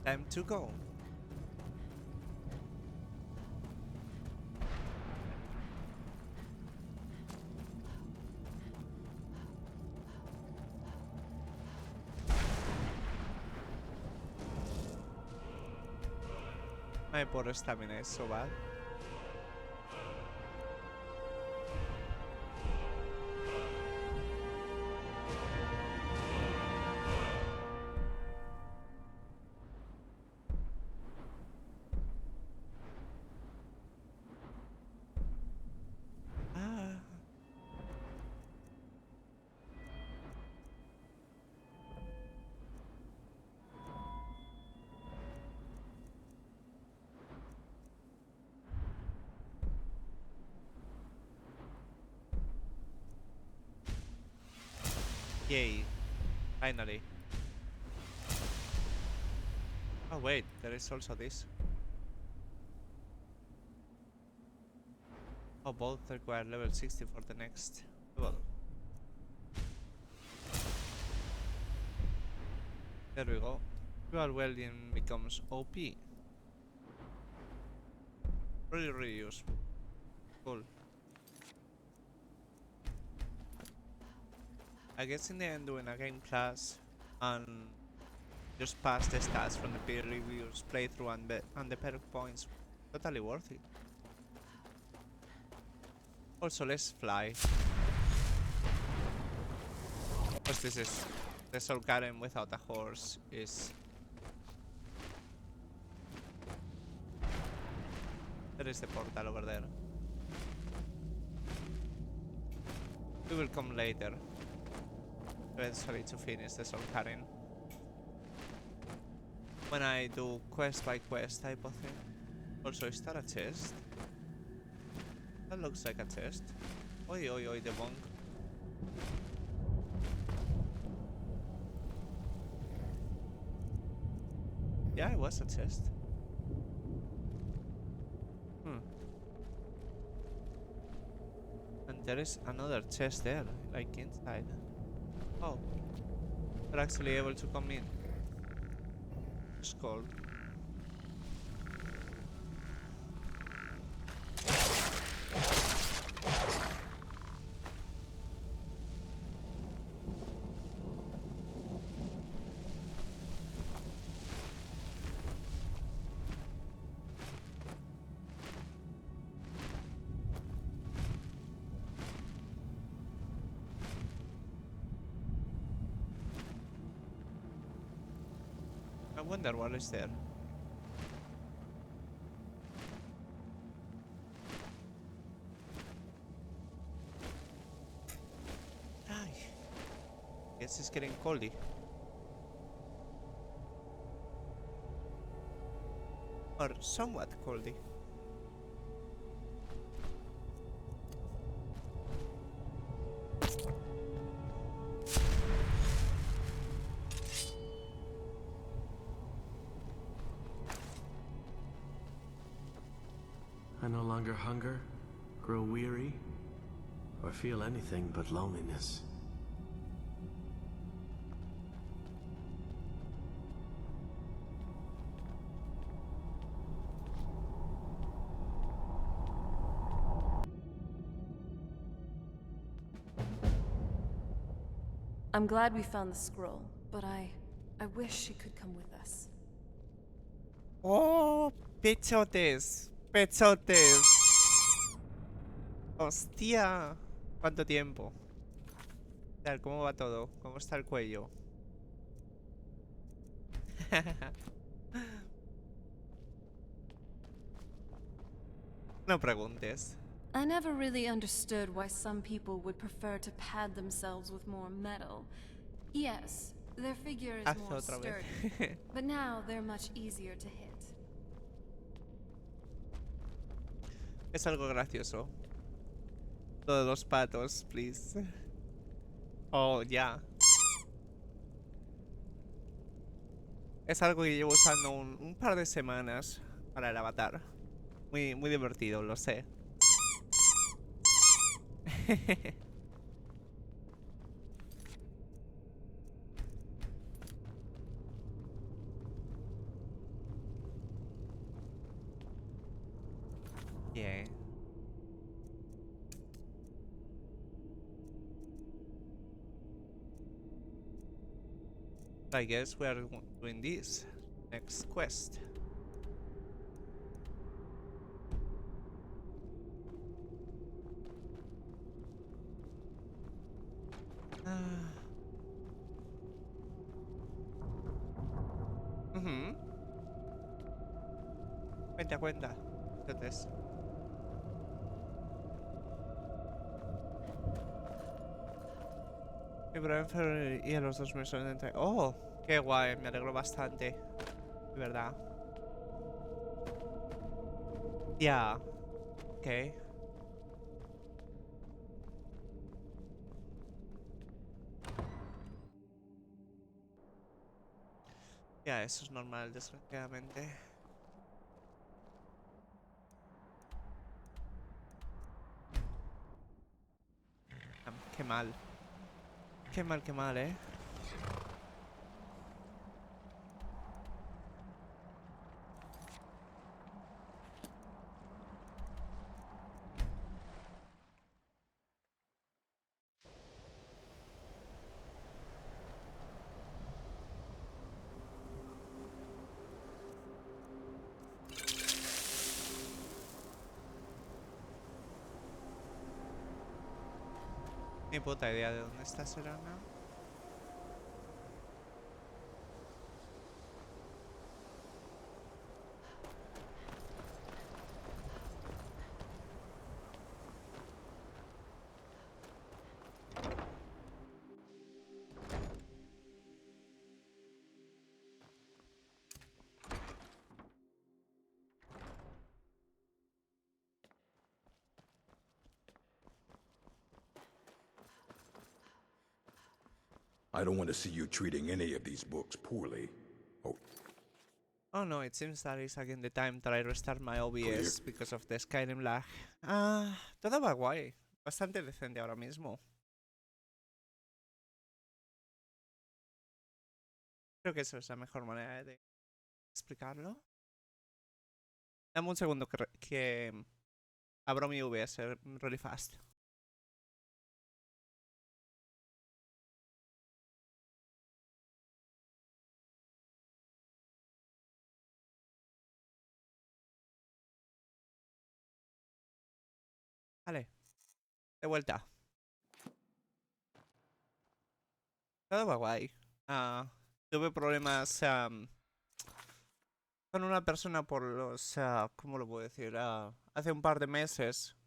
Time to go. My poor stamina is so bad. Yay. Finally. Oh wait, there is also this. Oh, both require level 60 for the next level. There we go. Dual welding becomes OP. Really useful. Cool. I guess in the end doing a game class and just pass the stats from the peer reviews playthrough and the perk points, totally worth it. Also, let's fly. Because this is the Soul Karen without a horse is. There is the portal over there. We will come later, eventually, to finish the Soul Karen. When I do quest by quest type of thing. Also, is that a chest? That looks like a chest. Oi, oi, oi, the monk. Yeah, it was a chest. And there is another chest there, like inside. Oh. We're actually able to come in. It's cold. I wonder what is there. Ay. Guess it's getting coldy. Or somewhat coldy. I no longer hunger, grow weary, or feel anything but loneliness. I'm glad we found the scroll, but I wish she could come with us. Oh, pechotes. Pechotes. Hostia. ¿Cuánto tiempo? ¿Qué tal? ¿Cómo va todo? ¿Cómo está el cuello? No preguntes. I never really understood why some people would prefer to pad themselves with more metal. Yes, their figure is Hazlo more otra vez. sturdy, but now they're much easier to hit. Es algo gracioso. Lo de los patos, please. Oh, ya. Es algo que llevo usando un par de semanas para el avatar. Muy divertido, lo sé. Yeah. I guess we are doing this next quest. Cuenta. Entonces. Mi brother y a los dos me suelen entre. Oh, qué guay, me alegro bastante. De verdad. Ya. Ok. Ya, eso es normal, desgraciadamente. Qué mal. Qué mal, ¿eh? Ni puta idea de dónde está Serena. I don't want to see you treating any of these books poorly. Oh, Oh no, it seems that is again the time that I restart my OBS Clear. because of the Skyrim lag. Ah, todo va guay. Bastante decente ahora mismo. Creo que eso es la mejor manera de explicarlo. Dame un segundo que abro mi OBS really fast. Vale, de vuelta. Todo va guay. Tuve problemas con una persona por los... ¿cómo lo puedo decir? Hace un par de meses.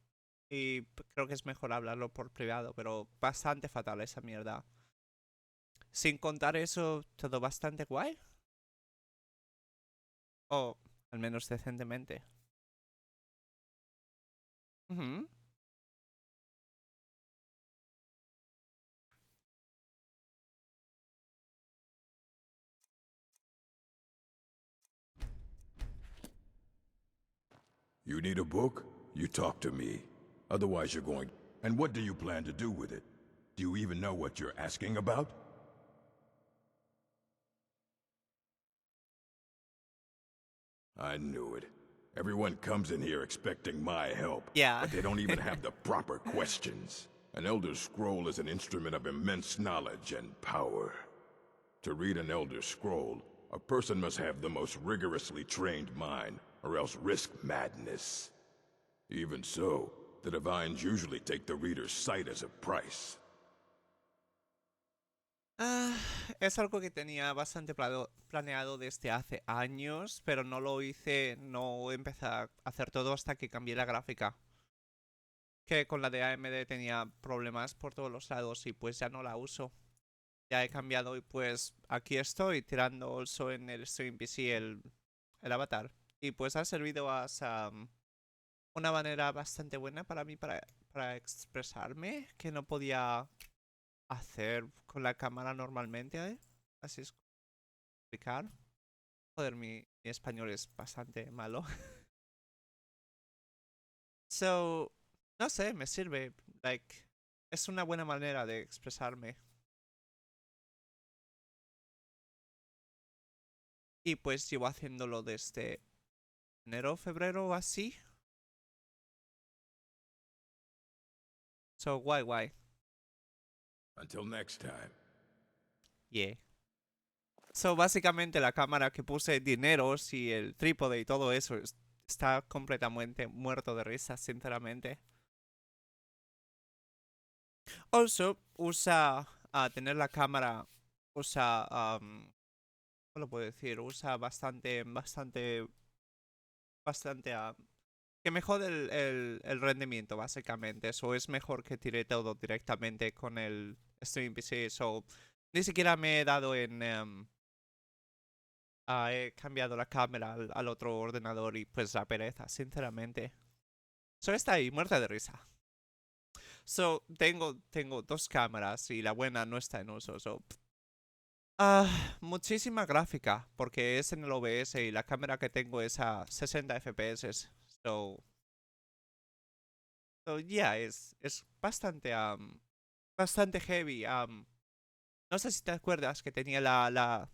Y creo que es mejor hablarlo por privado, pero bastante fatal esa mierda. Sin contar eso, todo bastante guay. O al menos decentemente. Ujú. you need a book? You talk to me. Otherwise you're going... And what do you plan to do with it? Do you even know what you're asking about? I knew it. Everyone comes in here expecting my help. Yeah. But they don't even have the proper questions. An Elder Scroll is an instrument of immense knowledge and power. To read an Elder Scroll, a person must have the most rigorously trained mind, or else risk madness. Even so, the Divines usually take the reader's sight as a price. Es algo que tenía bastante planeado desde hace años, pero no lo hice, no empecé a hacer todo hasta que cambié la gráfica. Que con la de AMD tenía problemas por todos los lados y pues ya no la uso. Ya he cambiado y pues aquí estoy tirando also en el stream PC el avatar. Y pues ha servido a una manera bastante buena para mí para expresarme que no podía hacer con la cámara normalmente, ¿eh? Así es explicar. Joder, mi español es bastante malo. So, no sé, me sirve. Like, es una buena manera de expresarme. Y pues llevo haciéndolo desde enero, febrero o así. So, guay. Until next time. Yeah. So, básicamente la cámara que puse dineros y el trípode y todo eso está completamente muerto de risa, sinceramente. Also, usa tener la cámara, usa, ¿cómo lo puedo decir? Usa bastante, que me jode el rendimiento, básicamente. Eso es mejor que tire todo directamente con el stream PC. So, ni siquiera me he dado en... he cambiado la cámara al otro ordenador y pues la pereza, sinceramente. So, está ahí, muerta de risa. So, tengo dos cámaras y la buena no está en uso. So, Muchísima gráfica, porque es en el OBS y la cámara que tengo es a 60 FPS. So yeah, es bastante, bastante heavy. No sé si te acuerdas que tenía la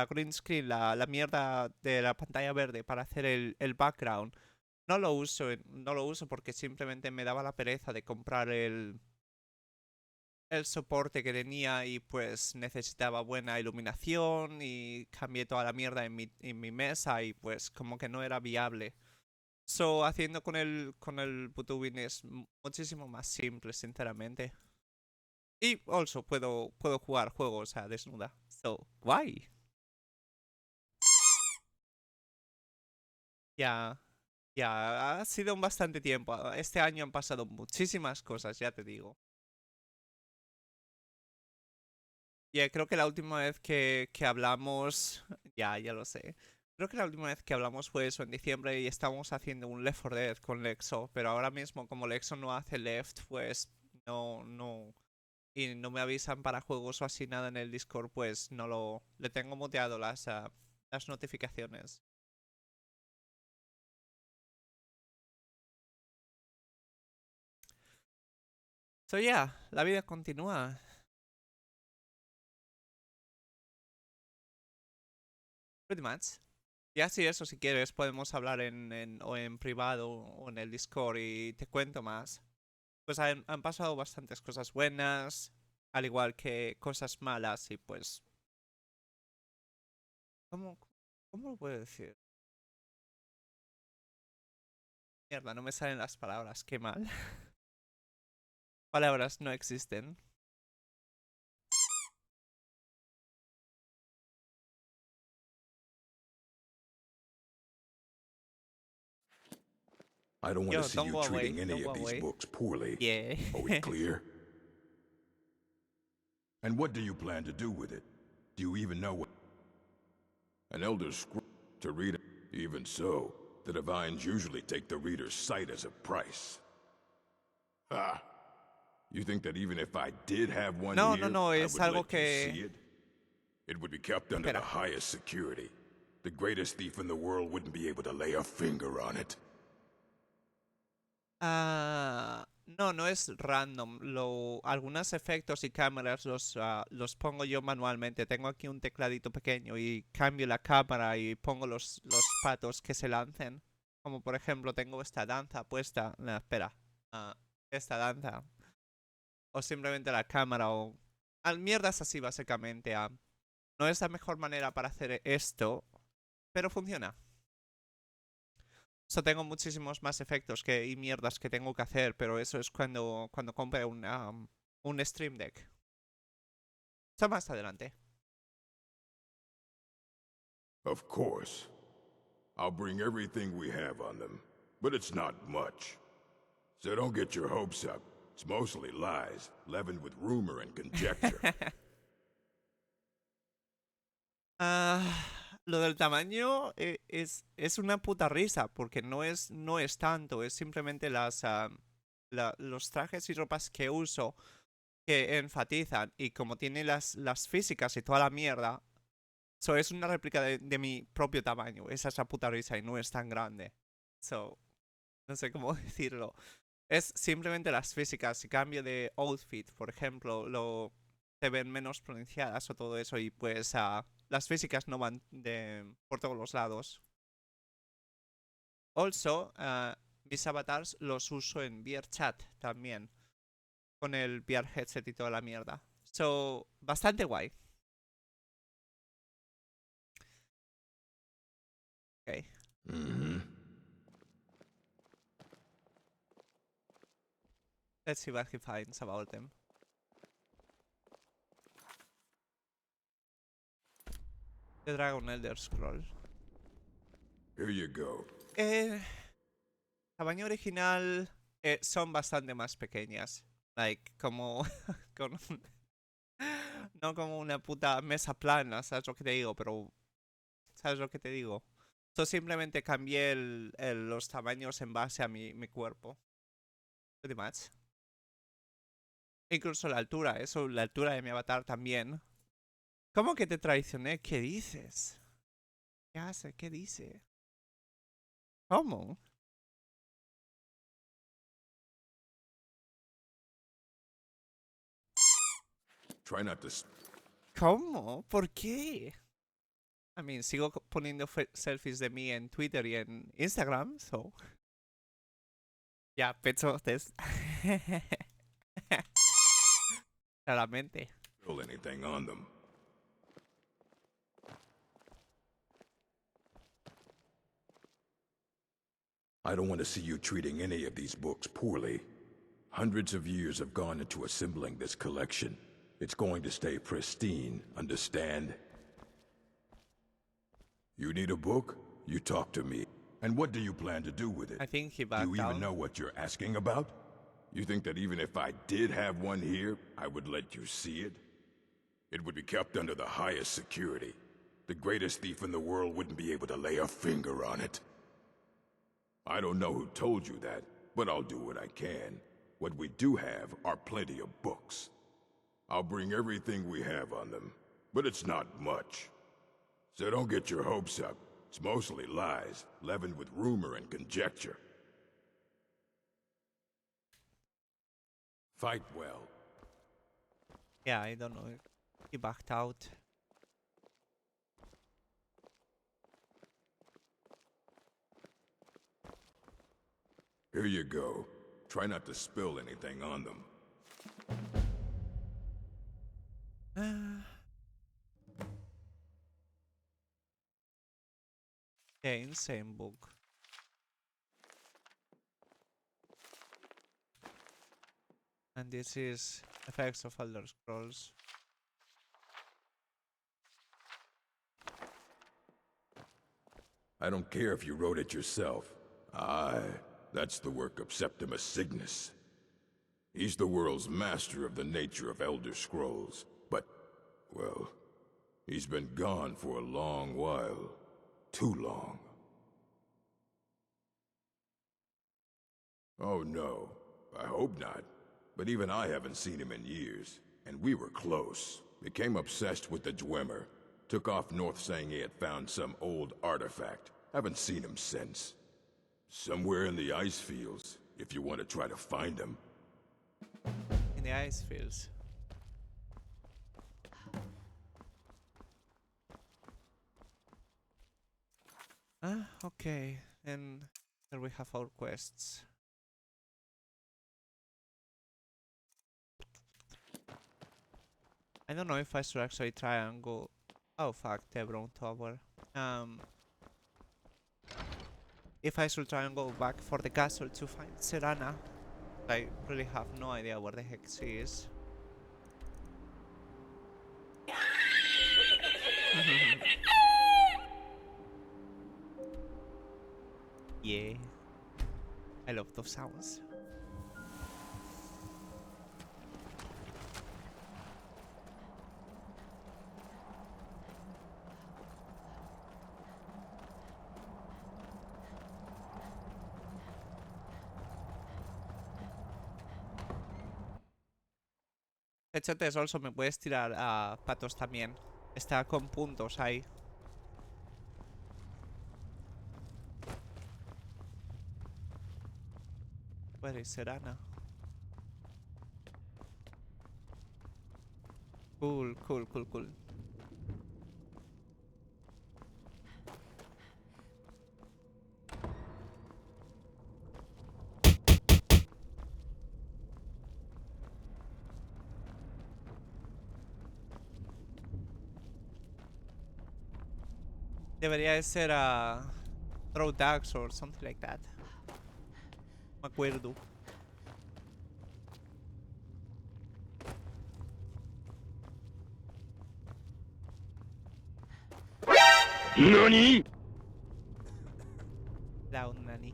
green screen, la mierda de la pantalla verde para hacer el background. No lo uso, no lo uso porque simplemente me daba la pereza de comprar el soporte que tenía y pues necesitaba buena iluminación y cambié toda la mierda en mi mesa y pues como que no era viable. So, haciendo con el Butubin es muchísimo más simple, sinceramente. Y also puedo jugar juegos a desnuda. So, guay. Ya, ya, ha sido un bastante tiempo. Este año han pasado muchísimas cosas, ya te digo. Ya, creo que la última vez que hablamos, ya lo sé. Creo que la última vez que hablamos fue eso, en diciembre, y estábamos haciendo un Left 4 Dead con Lexo. Pero ahora mismo, como Lexo no hace Left, pues no. Y no me avisan para juegos o así nada en el Discord, pues no lo. Le tengo muteado las notificaciones. So yeah, la vida continúa. Pretty much. Ya si eso, si quieres, podemos hablar o en privado o en el Discord y te cuento más. Pues han pasado bastantes cosas buenas, al igual que cosas malas y pues... ¿Cómo, cómo lo puedo decir? Mierda, no me salen las palabras, qué mal. Palabras no existen. I don't want Yo, to see don't you go treating away, any don't of go these away. books poorly. Yeah. Are we clear? And what do you plan to do with it? Do you even know what... An Elder Scroll to read it? Even so, the Divines usually take the reader's sight as a price. Ah. You think that even if I did have one No, here, no, I es would algo let you que... see it? It would be kept under the Espera. highest security. The greatest thief in the world wouldn't be able to lay a finger on it. No es random. Algunos efectos y cámaras los pongo yo manualmente. Tengo aquí un tecladito pequeño y cambio la cámara y pongo los patos que se lancen. Como por ejemplo tengo esta danza puesta. No, espera. Esta danza. O simplemente la cámara o... mierdas así básicamente. No es la mejor manera para hacer esto, pero funciona. So, tengo muchísimos más efectos y mierdas que tengo que hacer, pero eso es cuando compre un Stream Deck. Eso más adelante. Of course. I'll bring everything we have on them, but it's not much. So don't get your hopes up. It's mostly lies, leavened with rumor and conjecture. Lo del tamaño es una puta risa, porque no es tanto, es simplemente los trajes y ropas que uso que enfatizan, y como tiene las físicas y toda la mierda, so es una réplica de mi propio tamaño. Esa es la puta risa y no es tan grande. So, no sé cómo decirlo. Es simplemente las físicas. Si cambio de outfit, por ejemplo, se ven menos pronunciadas o todo eso, y pues las físicas no van por todos los lados. Also, mis avatars los uso en VRChat también, con el VR headset y toda la mierda. So, bastante guay. Ok. Let's see what he finds about them. The Dragon Elder Scroll. Here you go. Tamaño original son bastante más pequeñas. Like, como... no como una puta mesa plana, ¿sabes lo que te digo? Pero... ¿sabes lo que te digo? So, simplemente cambié los tamaños en base a mi cuerpo. Pretty much. Incluso la altura, la altura de mi avatar también. ¿Cómo que te traicioné? ¿Qué dices? ¿Qué hace? ¿Qué dice? ¿Cómo? Try not to. ¿Cómo? ¿Por qué? I mean, sigo poniendo selfies de mí en Twitter y en Instagram, so... Ya, pecho test. Claramente. Spill anything on them. I don't want to see you treating any of these books poorly. Hundreds of years have gone into assembling this collection. It's going to stay pristine, understand? You need a book? You talk to me. And what do you plan to do with it? I think he Do backed you down. even know what you're asking about? You think that even if I did have one here, I would let you see it? It would be kept under the highest security. The greatest thief in the world wouldn't be able to lay a finger on it. I don't know who told you that, but I'll do what I can. What we do have are plenty of books. I'll bring everything we have on them, but it's not much. So don't get your hopes up. It's mostly lies, leavened with rumor and conjecture. Fight well. Yeah, I don't know. He backed out. Here you go. Try not to spill anything on them. Yeah, insane book. And this is effects of Elder Scrolls. I don't care if you wrote it yourself. Aye, that's the work of Septimus Cygnus. He's the world's master of the nature of Elder Scrolls, but, well, he's been gone for a long while. Too long. Oh no, I hope not. But even I haven't seen him in years, and we were close. Became obsessed with the Dwemer. Took off north saying he had found some old artifact. Haven't seen him since. Somewhere in the ice fields, if you want to try to find him. In the ice fields. Okay. And here we have our quests. I don't know if I should actually try and go... Oh fuck, Tebron Tower. If I should try and go back for the castle to find Serana. I really have no idea where the heck she is. Yeah. I love those sounds. Hechotes, also me puedes tirar a patos también. Está con puntos ahí. Where is Serana? Cool, cool, cool, cool. Debería de ser a throw dags or something like that. Me acuerdo. NANI?! Down, Nani.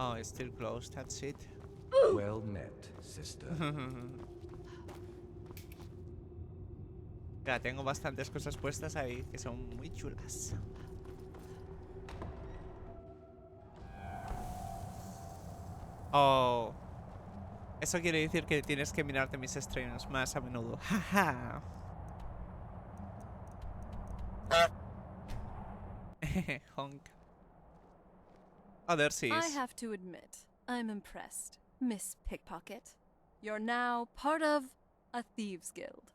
Oh, it's still closed, that's it. Well met, sister. Ya, tengo bastantes cosas puestas ahí que son muy chulas. Oh. Eso quiere decir que tienes que mirarte mis streams más a menudo. Jaja. Honk. Oh, there she I is. have to admit, I'm impressed, Miss Pickpocket. You're now part of a thieves' guild.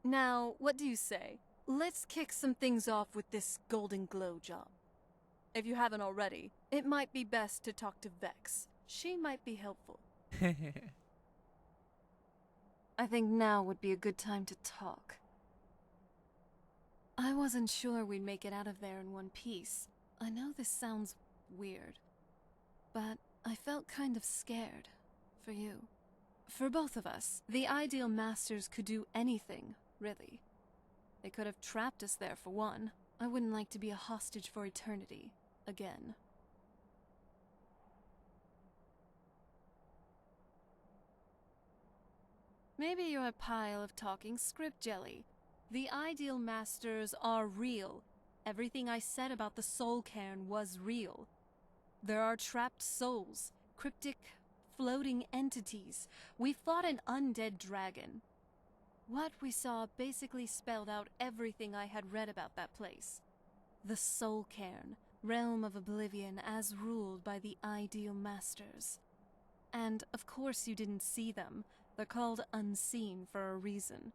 Now, what do you say? Let's kick some things off with this golden glow job. If you haven't already, it might be best to talk to Vex. She might be helpful. I think now would be a good time to talk. I wasn't sure we'd make it out of there in one piece. I know this sounds weird, but I felt kind of scared. For you. For both of us. The Ideal Masters could do anything, really. They could have trapped us there for one. I wouldn't like to be a hostage for eternity. Again. Maybe you're a pile of talking script jelly. The Ideal Masters are real. Everything I said about the soul cairn was real. There are trapped souls, cryptic, floating entities. We fought an undead dragon. What we saw basically spelled out everything I had read about that place. The soul cairn, realm of oblivion as ruled by the Ideal Masters. And, of course, you didn't see them. They're called unseen for a reason.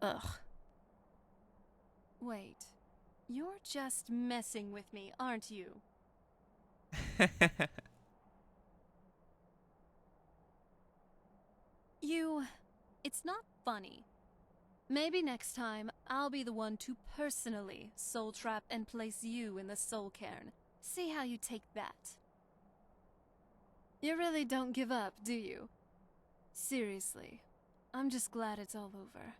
Ugh. Wait. You're just messing with me, aren't you? It's not funny. Maybe next time, I'll be the one to personally soul trap and place you in the soul cairn. See how you take that. You really don't give up, do you? Seriously. I'm just glad it's all over.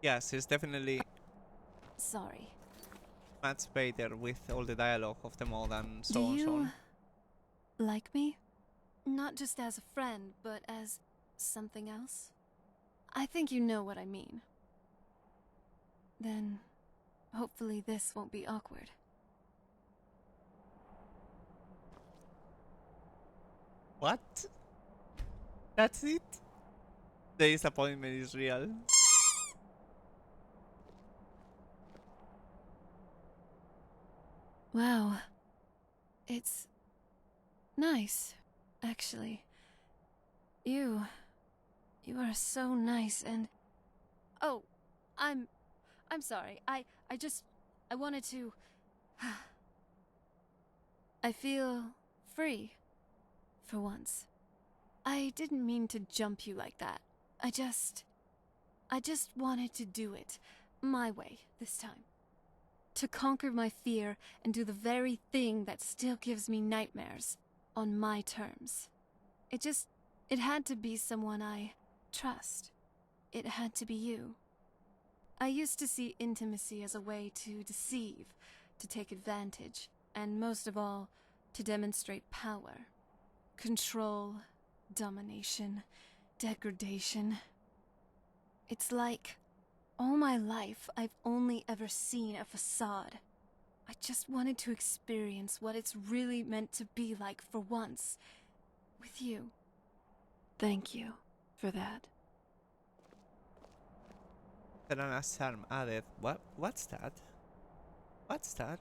Yes, it's definitely Sorry. much better with all the dialogue of the mod and so Do on, so you on. like me? Not just as a friend, but as something else? I think you know what I mean. Then, hopefully this won't be awkward. What? That's it? The disappointment is real. Wow. It's nice, actually. You are so nice and... Oh, I'm sorry. I wanted to... I feel free, for once. I didn't mean to jump you like that. I just wanted to do it my way this time. To conquer my fear and do the very thing that still gives me nightmares on my terms. It had to be someone I trust. It had to be you. I used to see intimacy as a way to deceive, to take advantage, and most of all, to demonstrate power. Control, domination, degradation. It's like, all my life I've only ever seen a facade. I just wanted to experience what it's really meant to be like for once, with you. Thank you for that. Piranha's charm added. What's that? What's that?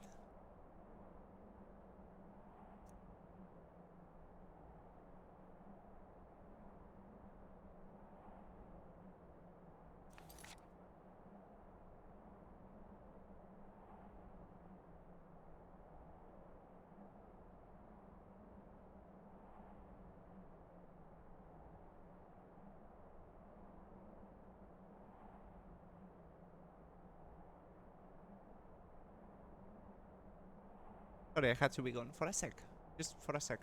Sorry, I had to be gone for a sec. Just for a sec.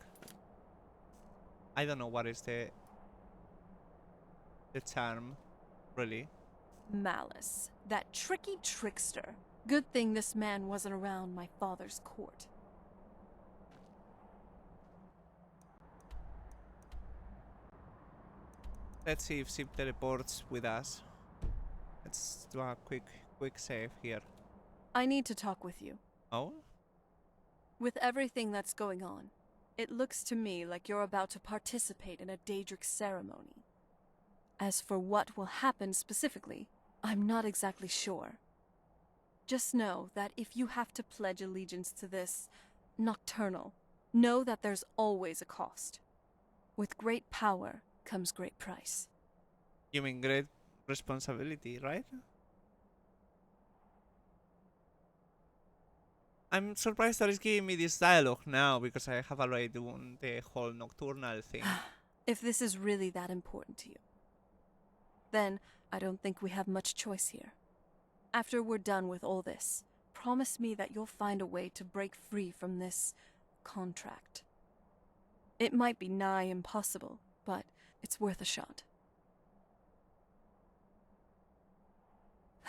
I don't know what is the charm, really. Malice. That tricky trickster. Good thing this man wasn't around my father's court. Let's see if ship teleports with us. Let's do a quick save here. I need to talk with you. Oh? With everything that's going on, it looks to me like you're about to participate in a Daedric ceremony. As for what will happen specifically, I'm not exactly sure. Just know that if you have to pledge allegiance to this nocturnal, know that there's always a cost. With great power comes great price. You mean great responsibility, right? I'm surprised that it's giving me this dialogue now because I have already done the whole nocturnal thing. If this is really that important to you, then I don't think we have much choice here. After we're done with all this, promise me that you'll find a way to break free from this contract. It might be nigh impossible, but it's worth a shot.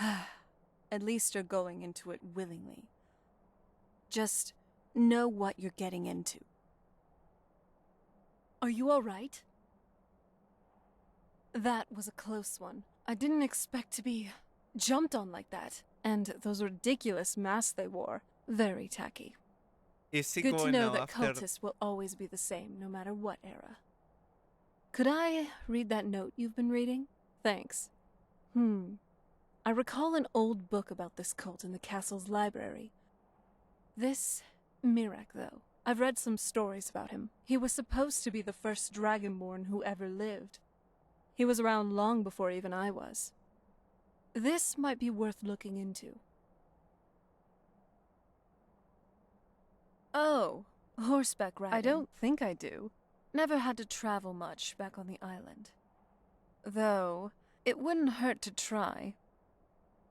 At least you're going into it willingly. Just know what you're getting into. Are you all right? That was a close one. I didn't expect to be jumped on like that. And those ridiculous masks they wore. Very tacky. Is he Good to going know now that after... cultists will always be the same, no matter what era. Could I read that note you've been reading? Thanks. I recall an old book about this cult in the castle's library. This Mirak, though. I've read some stories about him. He was supposed to be the first Dragonborn who ever lived. He was around long before even I was. This might be worth looking into. Oh, horseback riding. I don't think I do. Never had to travel much back on the island. Though, it wouldn't hurt to try.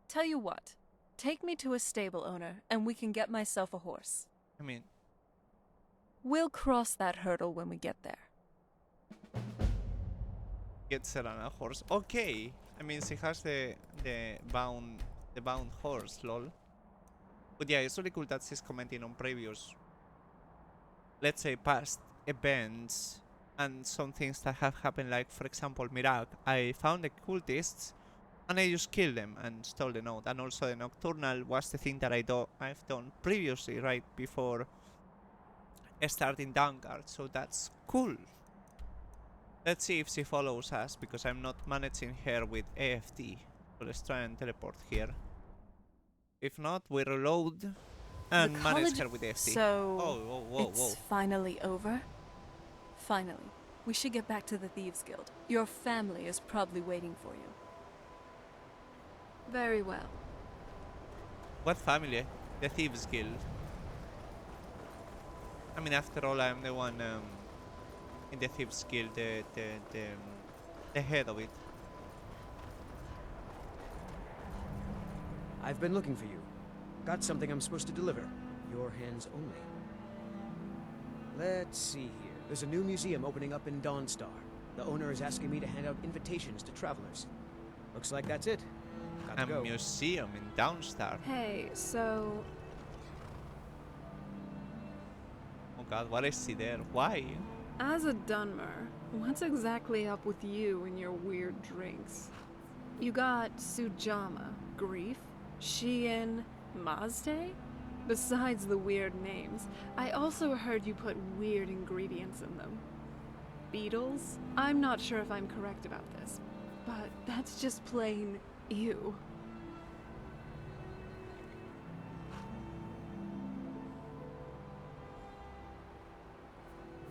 Tell you what, take me to a stable owner and we can get myself a horse. I mean... We'll cross that hurdle when we get there. Get set on a horse. Okay. I mean, she has the bound horse, lol. But yeah, it's really cool that she's commenting on previous, let's say, past events and some things that have happened. Like, for example, Mirak. I found the cultists and I just killed them and stole the note. And also the Nocturnal was the thing that I've done previously, right before starting Vanguard. So that's cool. Let's see if she follows us, because I'm not managing her with AFT. So let's try and teleport here. If not, we reload and manage her with AFT. So, whoa. It's finally over? Finally. We should get back to the Thieves Guild. Your family is probably waiting for you. Very well. What family? The Thieves Guild. I mean, after all, I'm the one in the Thieves Guild, the head of it. I've been looking for you. Got something I'm supposed to deliver. Your hands only. Let's see here. There's a new museum opening up in Dawnstar. The owner is asking me to hand out invitations to travelers. Looks like that's it. Got to go. A museum in Dawnstar. Hey, so... Oh god, what is she there? Why? As a Dunmer, what's exactly up with you and your weird drinks? You got Sujama, Grief, Shein, Mazde? Besides the weird names, I also heard you put weird ingredients in them. Beetles? I'm not sure if I'm correct about this, but that's just plain ew.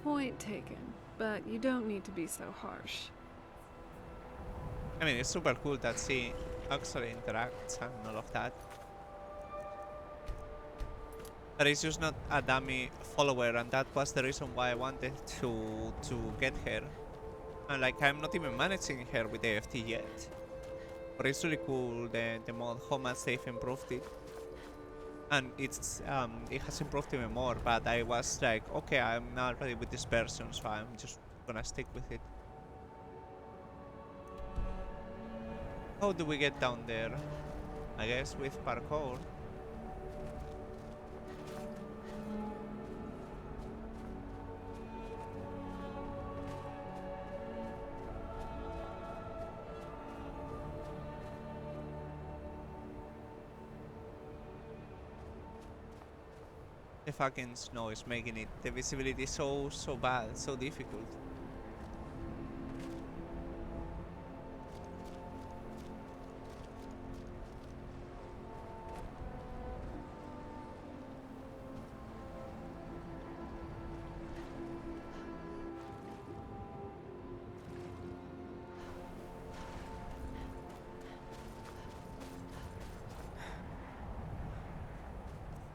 Point taken, but you don't need to be so harsh. I mean, it's super cool that she actually interacts and all of that. But it's just not a dummy follower, and that was the reason why I wanted to get her. And like, I'm not even managing her with AFT yet. But it's really cool, the mod, how much they've improved it. And it's it has improved even more, but I was like, okay, I'm not ready with this version, so I'm just gonna stick with it. How do we get down there? I guess with parkour. fucking snow is making it, the visibility so bad, so difficult.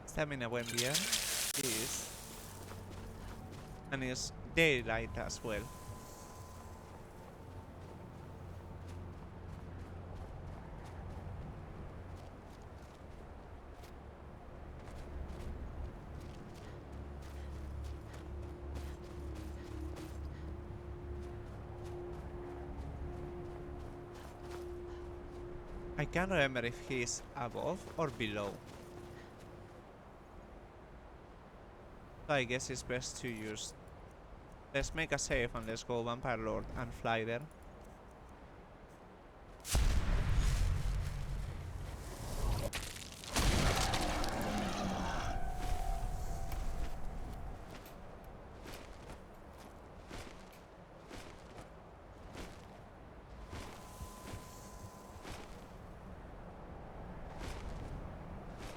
Stamina buen bien. Is. And it's daylight as well. I can't remember if he's above or below. So I guess it's best to use... Let's make a save and let's go Vampire Lord and fly there.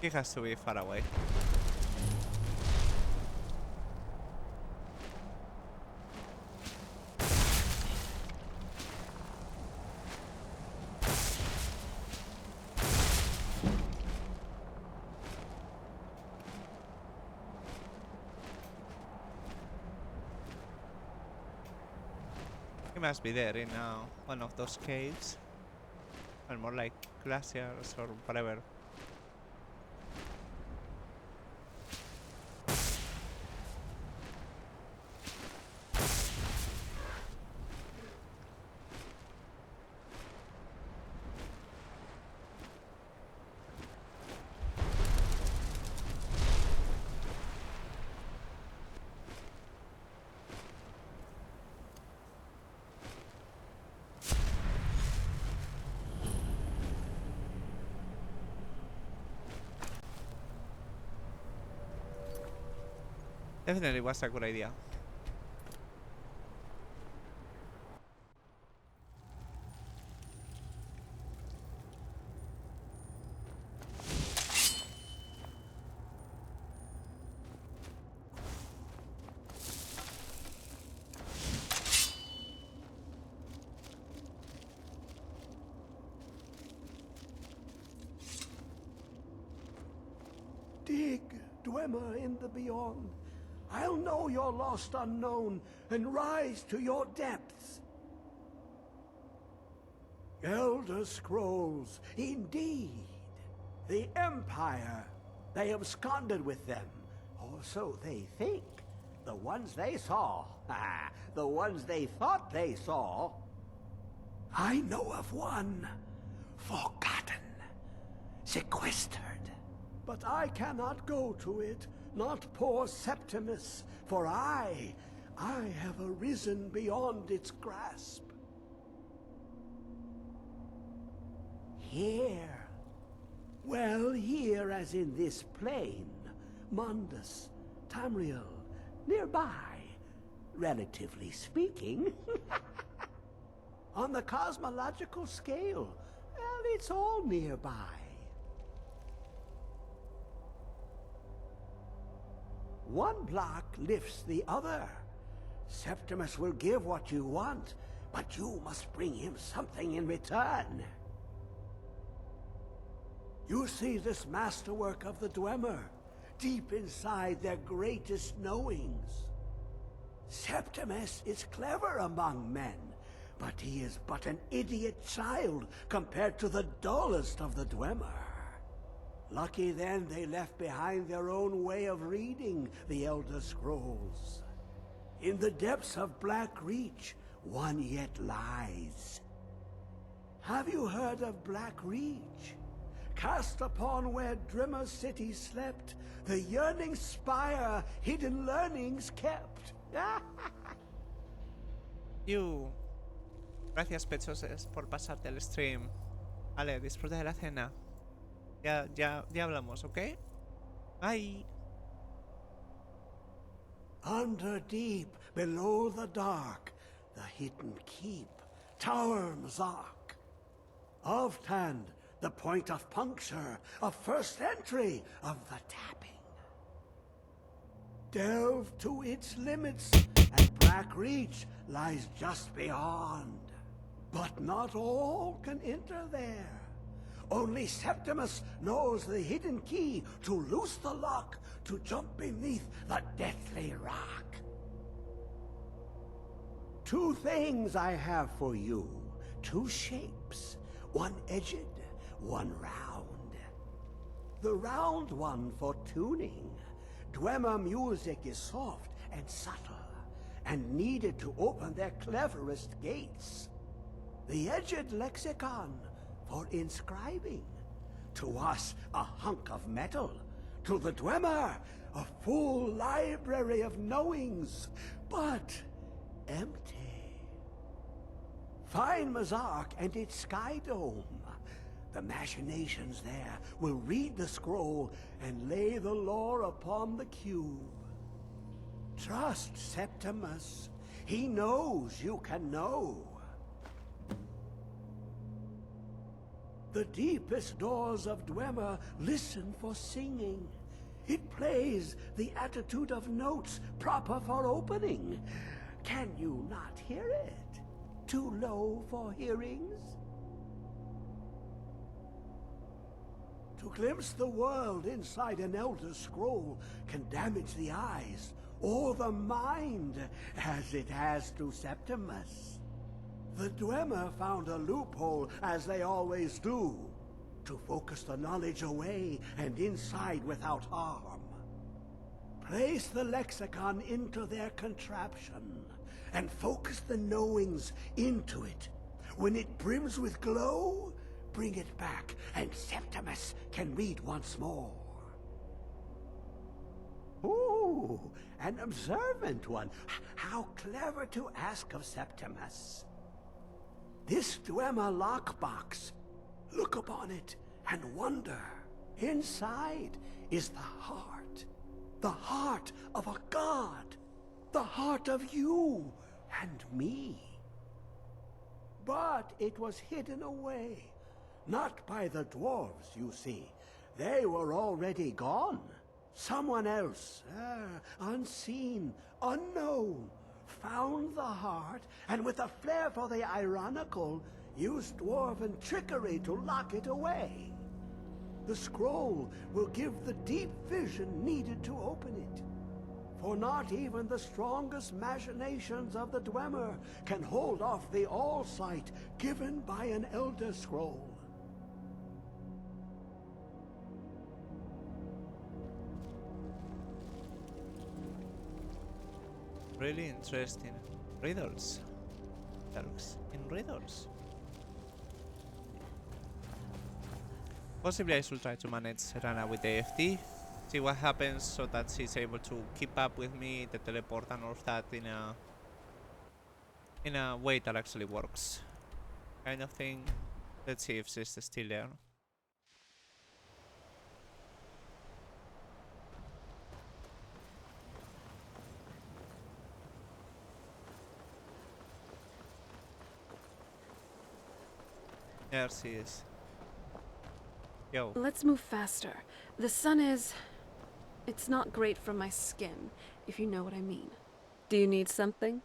He has to be far away. He must be there in one of those caves. Or more like glaciers or whatever. Definitely was a good idea. Dig, Dwemer in the beyond. I'll know your lost unknown and rise to your depths. Elder Scrolls, indeed. The Empire. They absconded with them. Or so they think. The ones they saw. The ones they thought they saw. I know of one. Forgotten. Sequestered. But I cannot go to it. Not poor Septimus, for I have arisen beyond its grasp. Here. Well, here as in this plain. Mundus, Tamriel, nearby, relatively speaking. On the cosmological scale, well, it's all nearby. One block lifts the other. Septimus will give what you want, but you must bring him something in return. You see this masterwork of the Dwemer, deep inside their greatest knowings. Septimus is clever among men, but he is but an idiot child compared to the dullest of the Dwemer. Lucky then they left behind their own way of reading the Elder Scrolls. In the depths of Black Reach, one yet lies. Have you heard of Black Reach? Cast upon where Drimmer City slept, the yearning spire hidden learnings kept. Gracias, Pechoses, por pasarte el stream. Vale, disfruta de la cena. Ya hablamos, ¿ok? Bye. Under deep, below the dark, the hidden keep, Tower Mazak. Oftand, the point of puncture, of first entry, of the tapping. Delve to its limits, and Black Reach lies just beyond. But not all can enter there. Only Septimus knows the hidden key to loose the lock, to jump beneath the deathly rock. 2 things I have for you. 2 shapes. One edged, one round. The round one for tuning. Dwemer music is soft and subtle, and needed to open their cleverest gates. The edged lexicon for inscribing. To us, a hunk of metal. To the Dwemer, a full library of knowings, but empty. Find Mazak and its sky dome. The machinations there will read the scroll and lay the lore upon the cube. Trust Septimus. He knows you can know. The deepest doors of Dwemer listen for singing. It plays the attitude of notes proper for opening. Can you not hear it? Too low for hearings? To glimpse the world inside an Elder Scroll can damage the eyes, or the mind, as it has to Septimus. The Dwemer found a loophole, as they always do, to focus the knowledge away and inside without harm. Place the lexicon into their contraption, and focus the knowings into it. When it brims with glow, bring it back, and Septimus can read once more. Ooh, an observant one. How clever to ask of Septimus. This Dwemer lockbox. Look upon it and wonder. Inside is the heart of a god, the heart of you and me. But it was hidden away, not by the dwarves, you see. They were already gone. Someone else, unseen, unknown, found the heart, and with a flair for the ironical, used dwarven trickery to lock it away. The scroll will give the deep vision needed to open it. For not even the strongest machinations of the Dwemer can hold off the all-sight given by an Elder Scroll. Really interesting riddles. Talks in riddles. Possibly I should try to manage Rana with AFT, see what happens so that she's able to keep up with me, the teleport and all of that in a way that actually works. Kind of thing. Let's see if she's still there. There she is. Yo. Let's move faster. The sun is... It's not great for my skin, if you know what I mean. Do you need something?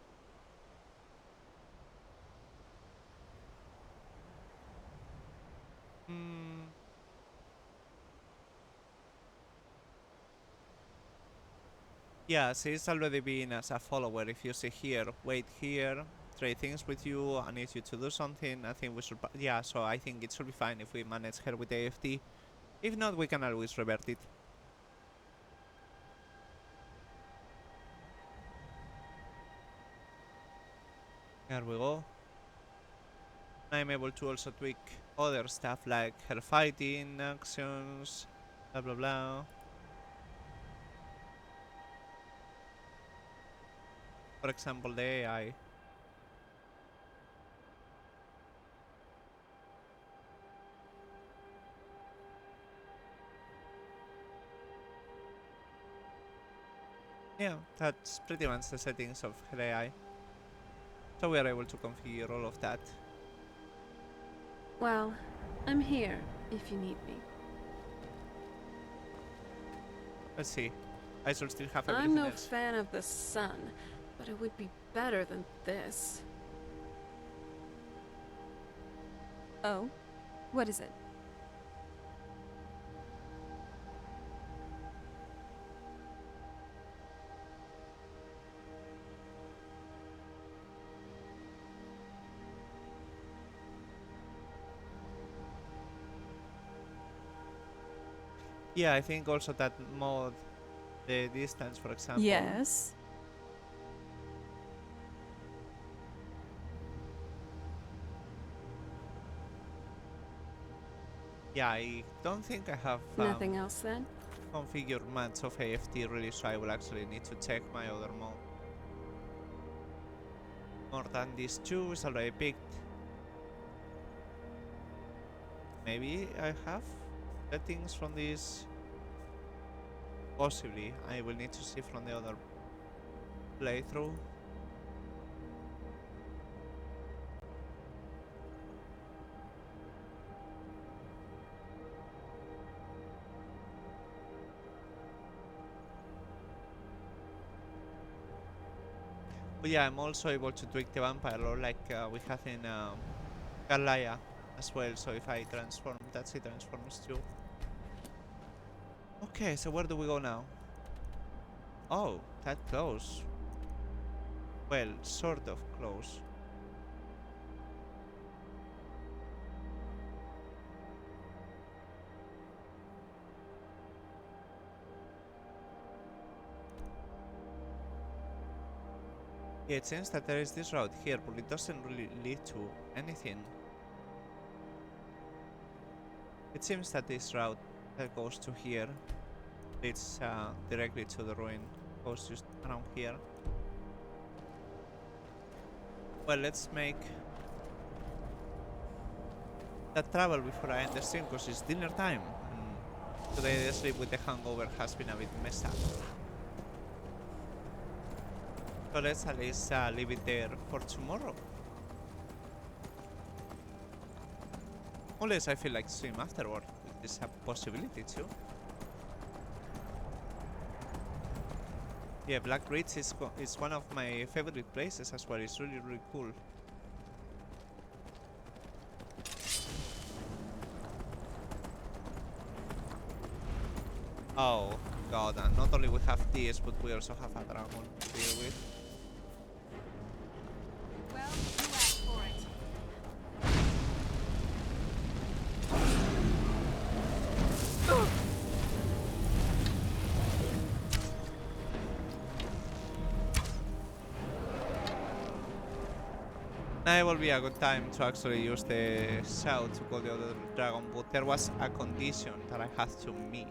Yeah, she's already been as a follower. If you see here, wait here, trade things with you, I need you to do something, I think we should... Yeah, so I think it should be fine if we manage her with AFT. If not, we can always revert it. There we go. I'm able to also tweak other stuff like her fighting actions, blah blah blah. For example, the AI. Yeah, that's pretty much the settings of her AI. So we are able to configure all of that. Well, I'm here if you need me. Let's see. I should still have everything I'm no else. fan of the sun, but it would be better than this. Oh? What is it? Yeah, I think also that mod, the distance, for example. Yes. Yeah, I don't think I have Nothing else then? configured much of AFT really, so I will actually need to check my other mode. More than these two is already picked. Maybe I have settings from this. Possibly. I will need to see from the other playthrough. But yeah, I'm also able to tweak the vampire lore like we have in Galaya as well, so if I transform, that's it transforms too. Okay, so where do we go now? Oh, that close. Well, sort of close. Yeah, it seems that there is this route here, but it doesn't really lead to anything. It seems that this route that goes to here leads directly to the ruin, goes just around here. Well, let's make that travel before I end the stream, because it's dinner time. And today the sleep with the hangover has been a bit messed up. So let's at least leave it there for tomorrow. Unless I feel like stream afterward, which is a possibility too. Yeah, Black Ridge is one of my favorite places as well. It's really, really cool. Oh god, and not only we have this, but we also have a dragon to deal with. Well, you asked for it. Now will be a good time to actually use the shout to call the other dragon, but there was a condition that I had to meet.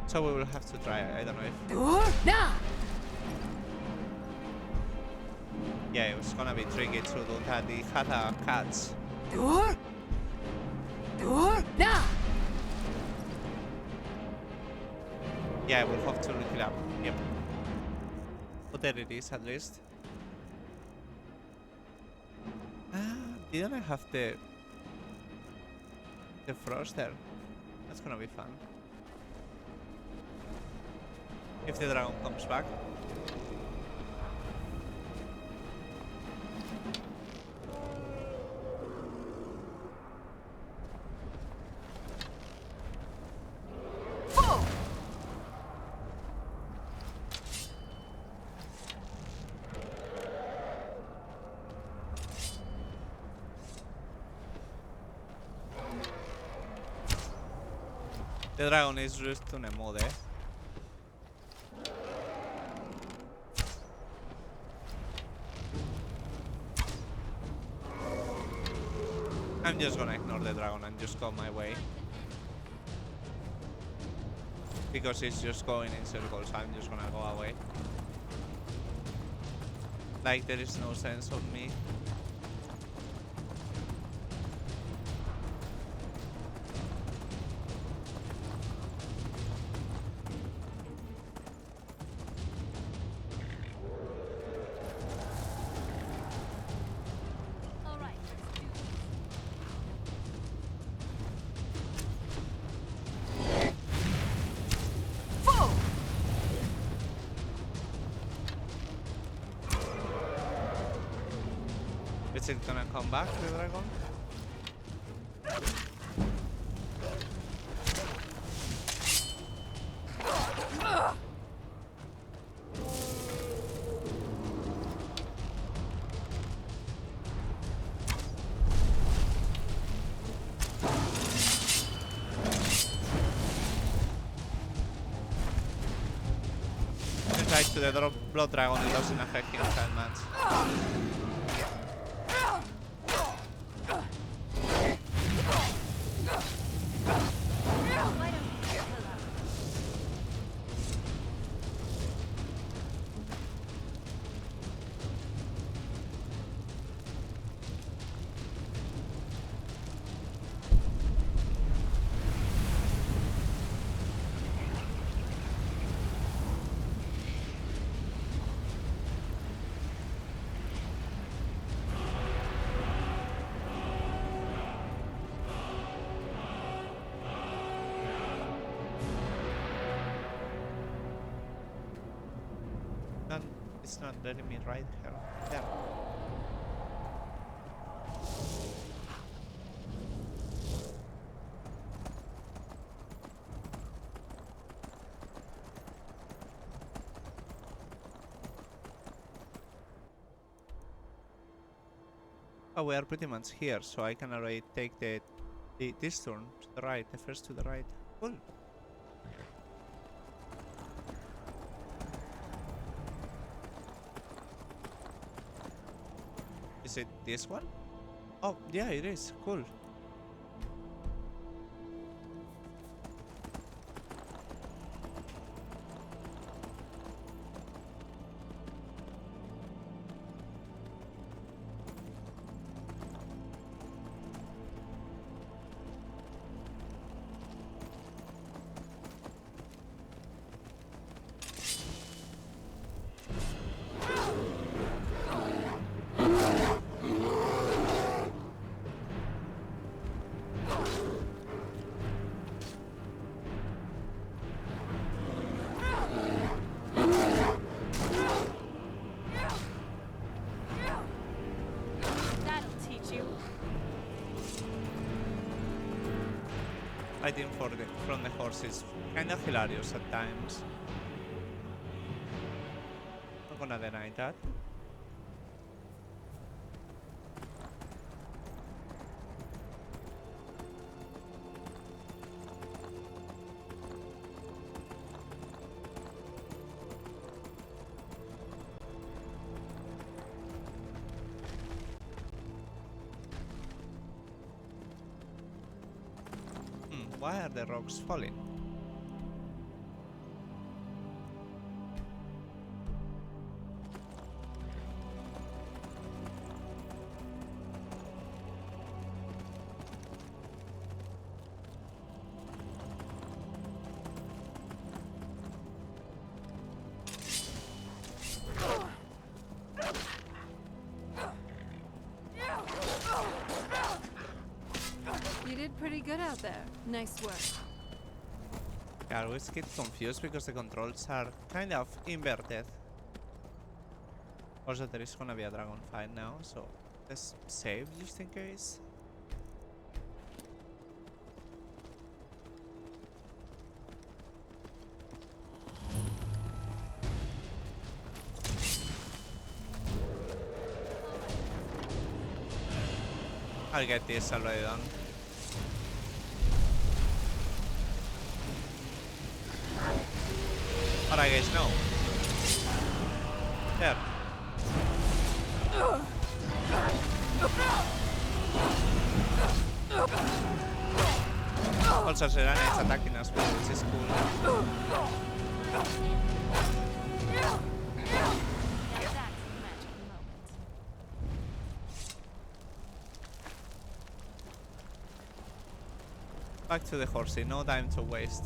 So we will have to try. I don't know if... Yeah, it was gonna be tricky to do that. It had a catch. Yeah, we'll have to look it up. Yep. But there it is, at least. Didn't I have the frost there? That's gonna be fun. If the dragon comes back. The dragon is just on a mode, eh? I'm just gonna ignore the dragon and just go my way. Because it's just going in circles, I'm just gonna go away. Like there is no sense of me. Is it gonna come back, the dragon? Right to the blood dragon, it doesn't affect him that much. It's not letting me right here. There. Oh, we are pretty much here, so I can already take this turn to the right, the first to the right. Cool. Is it this one? Oh, yeah, it is. Cool. Fighting from the horse is kinda hilarious at times. Not gonna deny that. Why are the rocks falling? You did pretty good out there. Nice work. I always get confused because the controls are kind of inverted. Also, there is gonna be a dragon fight now, so let's save just in case. I'll get this already done. But I guess no. There. Also, Serena is attacking us, which is cool. Back to the horsey, no time to waste.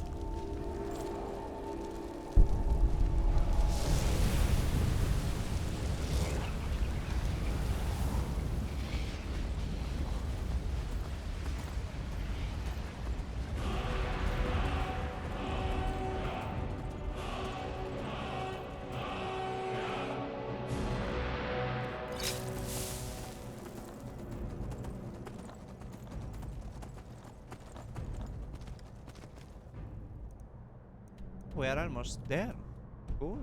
We are almost there. Cool.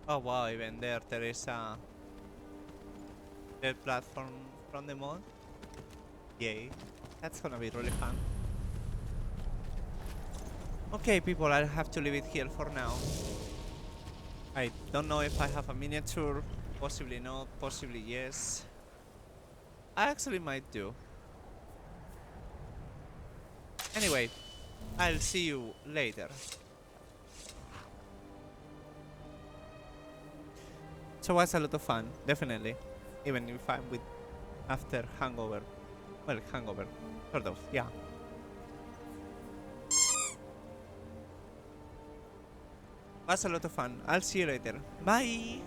Oh wow, even there is a dead platform from the mod. Yay. That's gonna be really fun. Okay people, I'll have to leave it here for now. I don't know if I have a miniature. Possibly not, possibly yes. I actually might do. Anyway, I'll see you later. So it was a lot of fun, definitely. Even if I'm with after hangover. Well, hangover, sort of, yeah. Was a lot of fun. I'll see you later. Bye!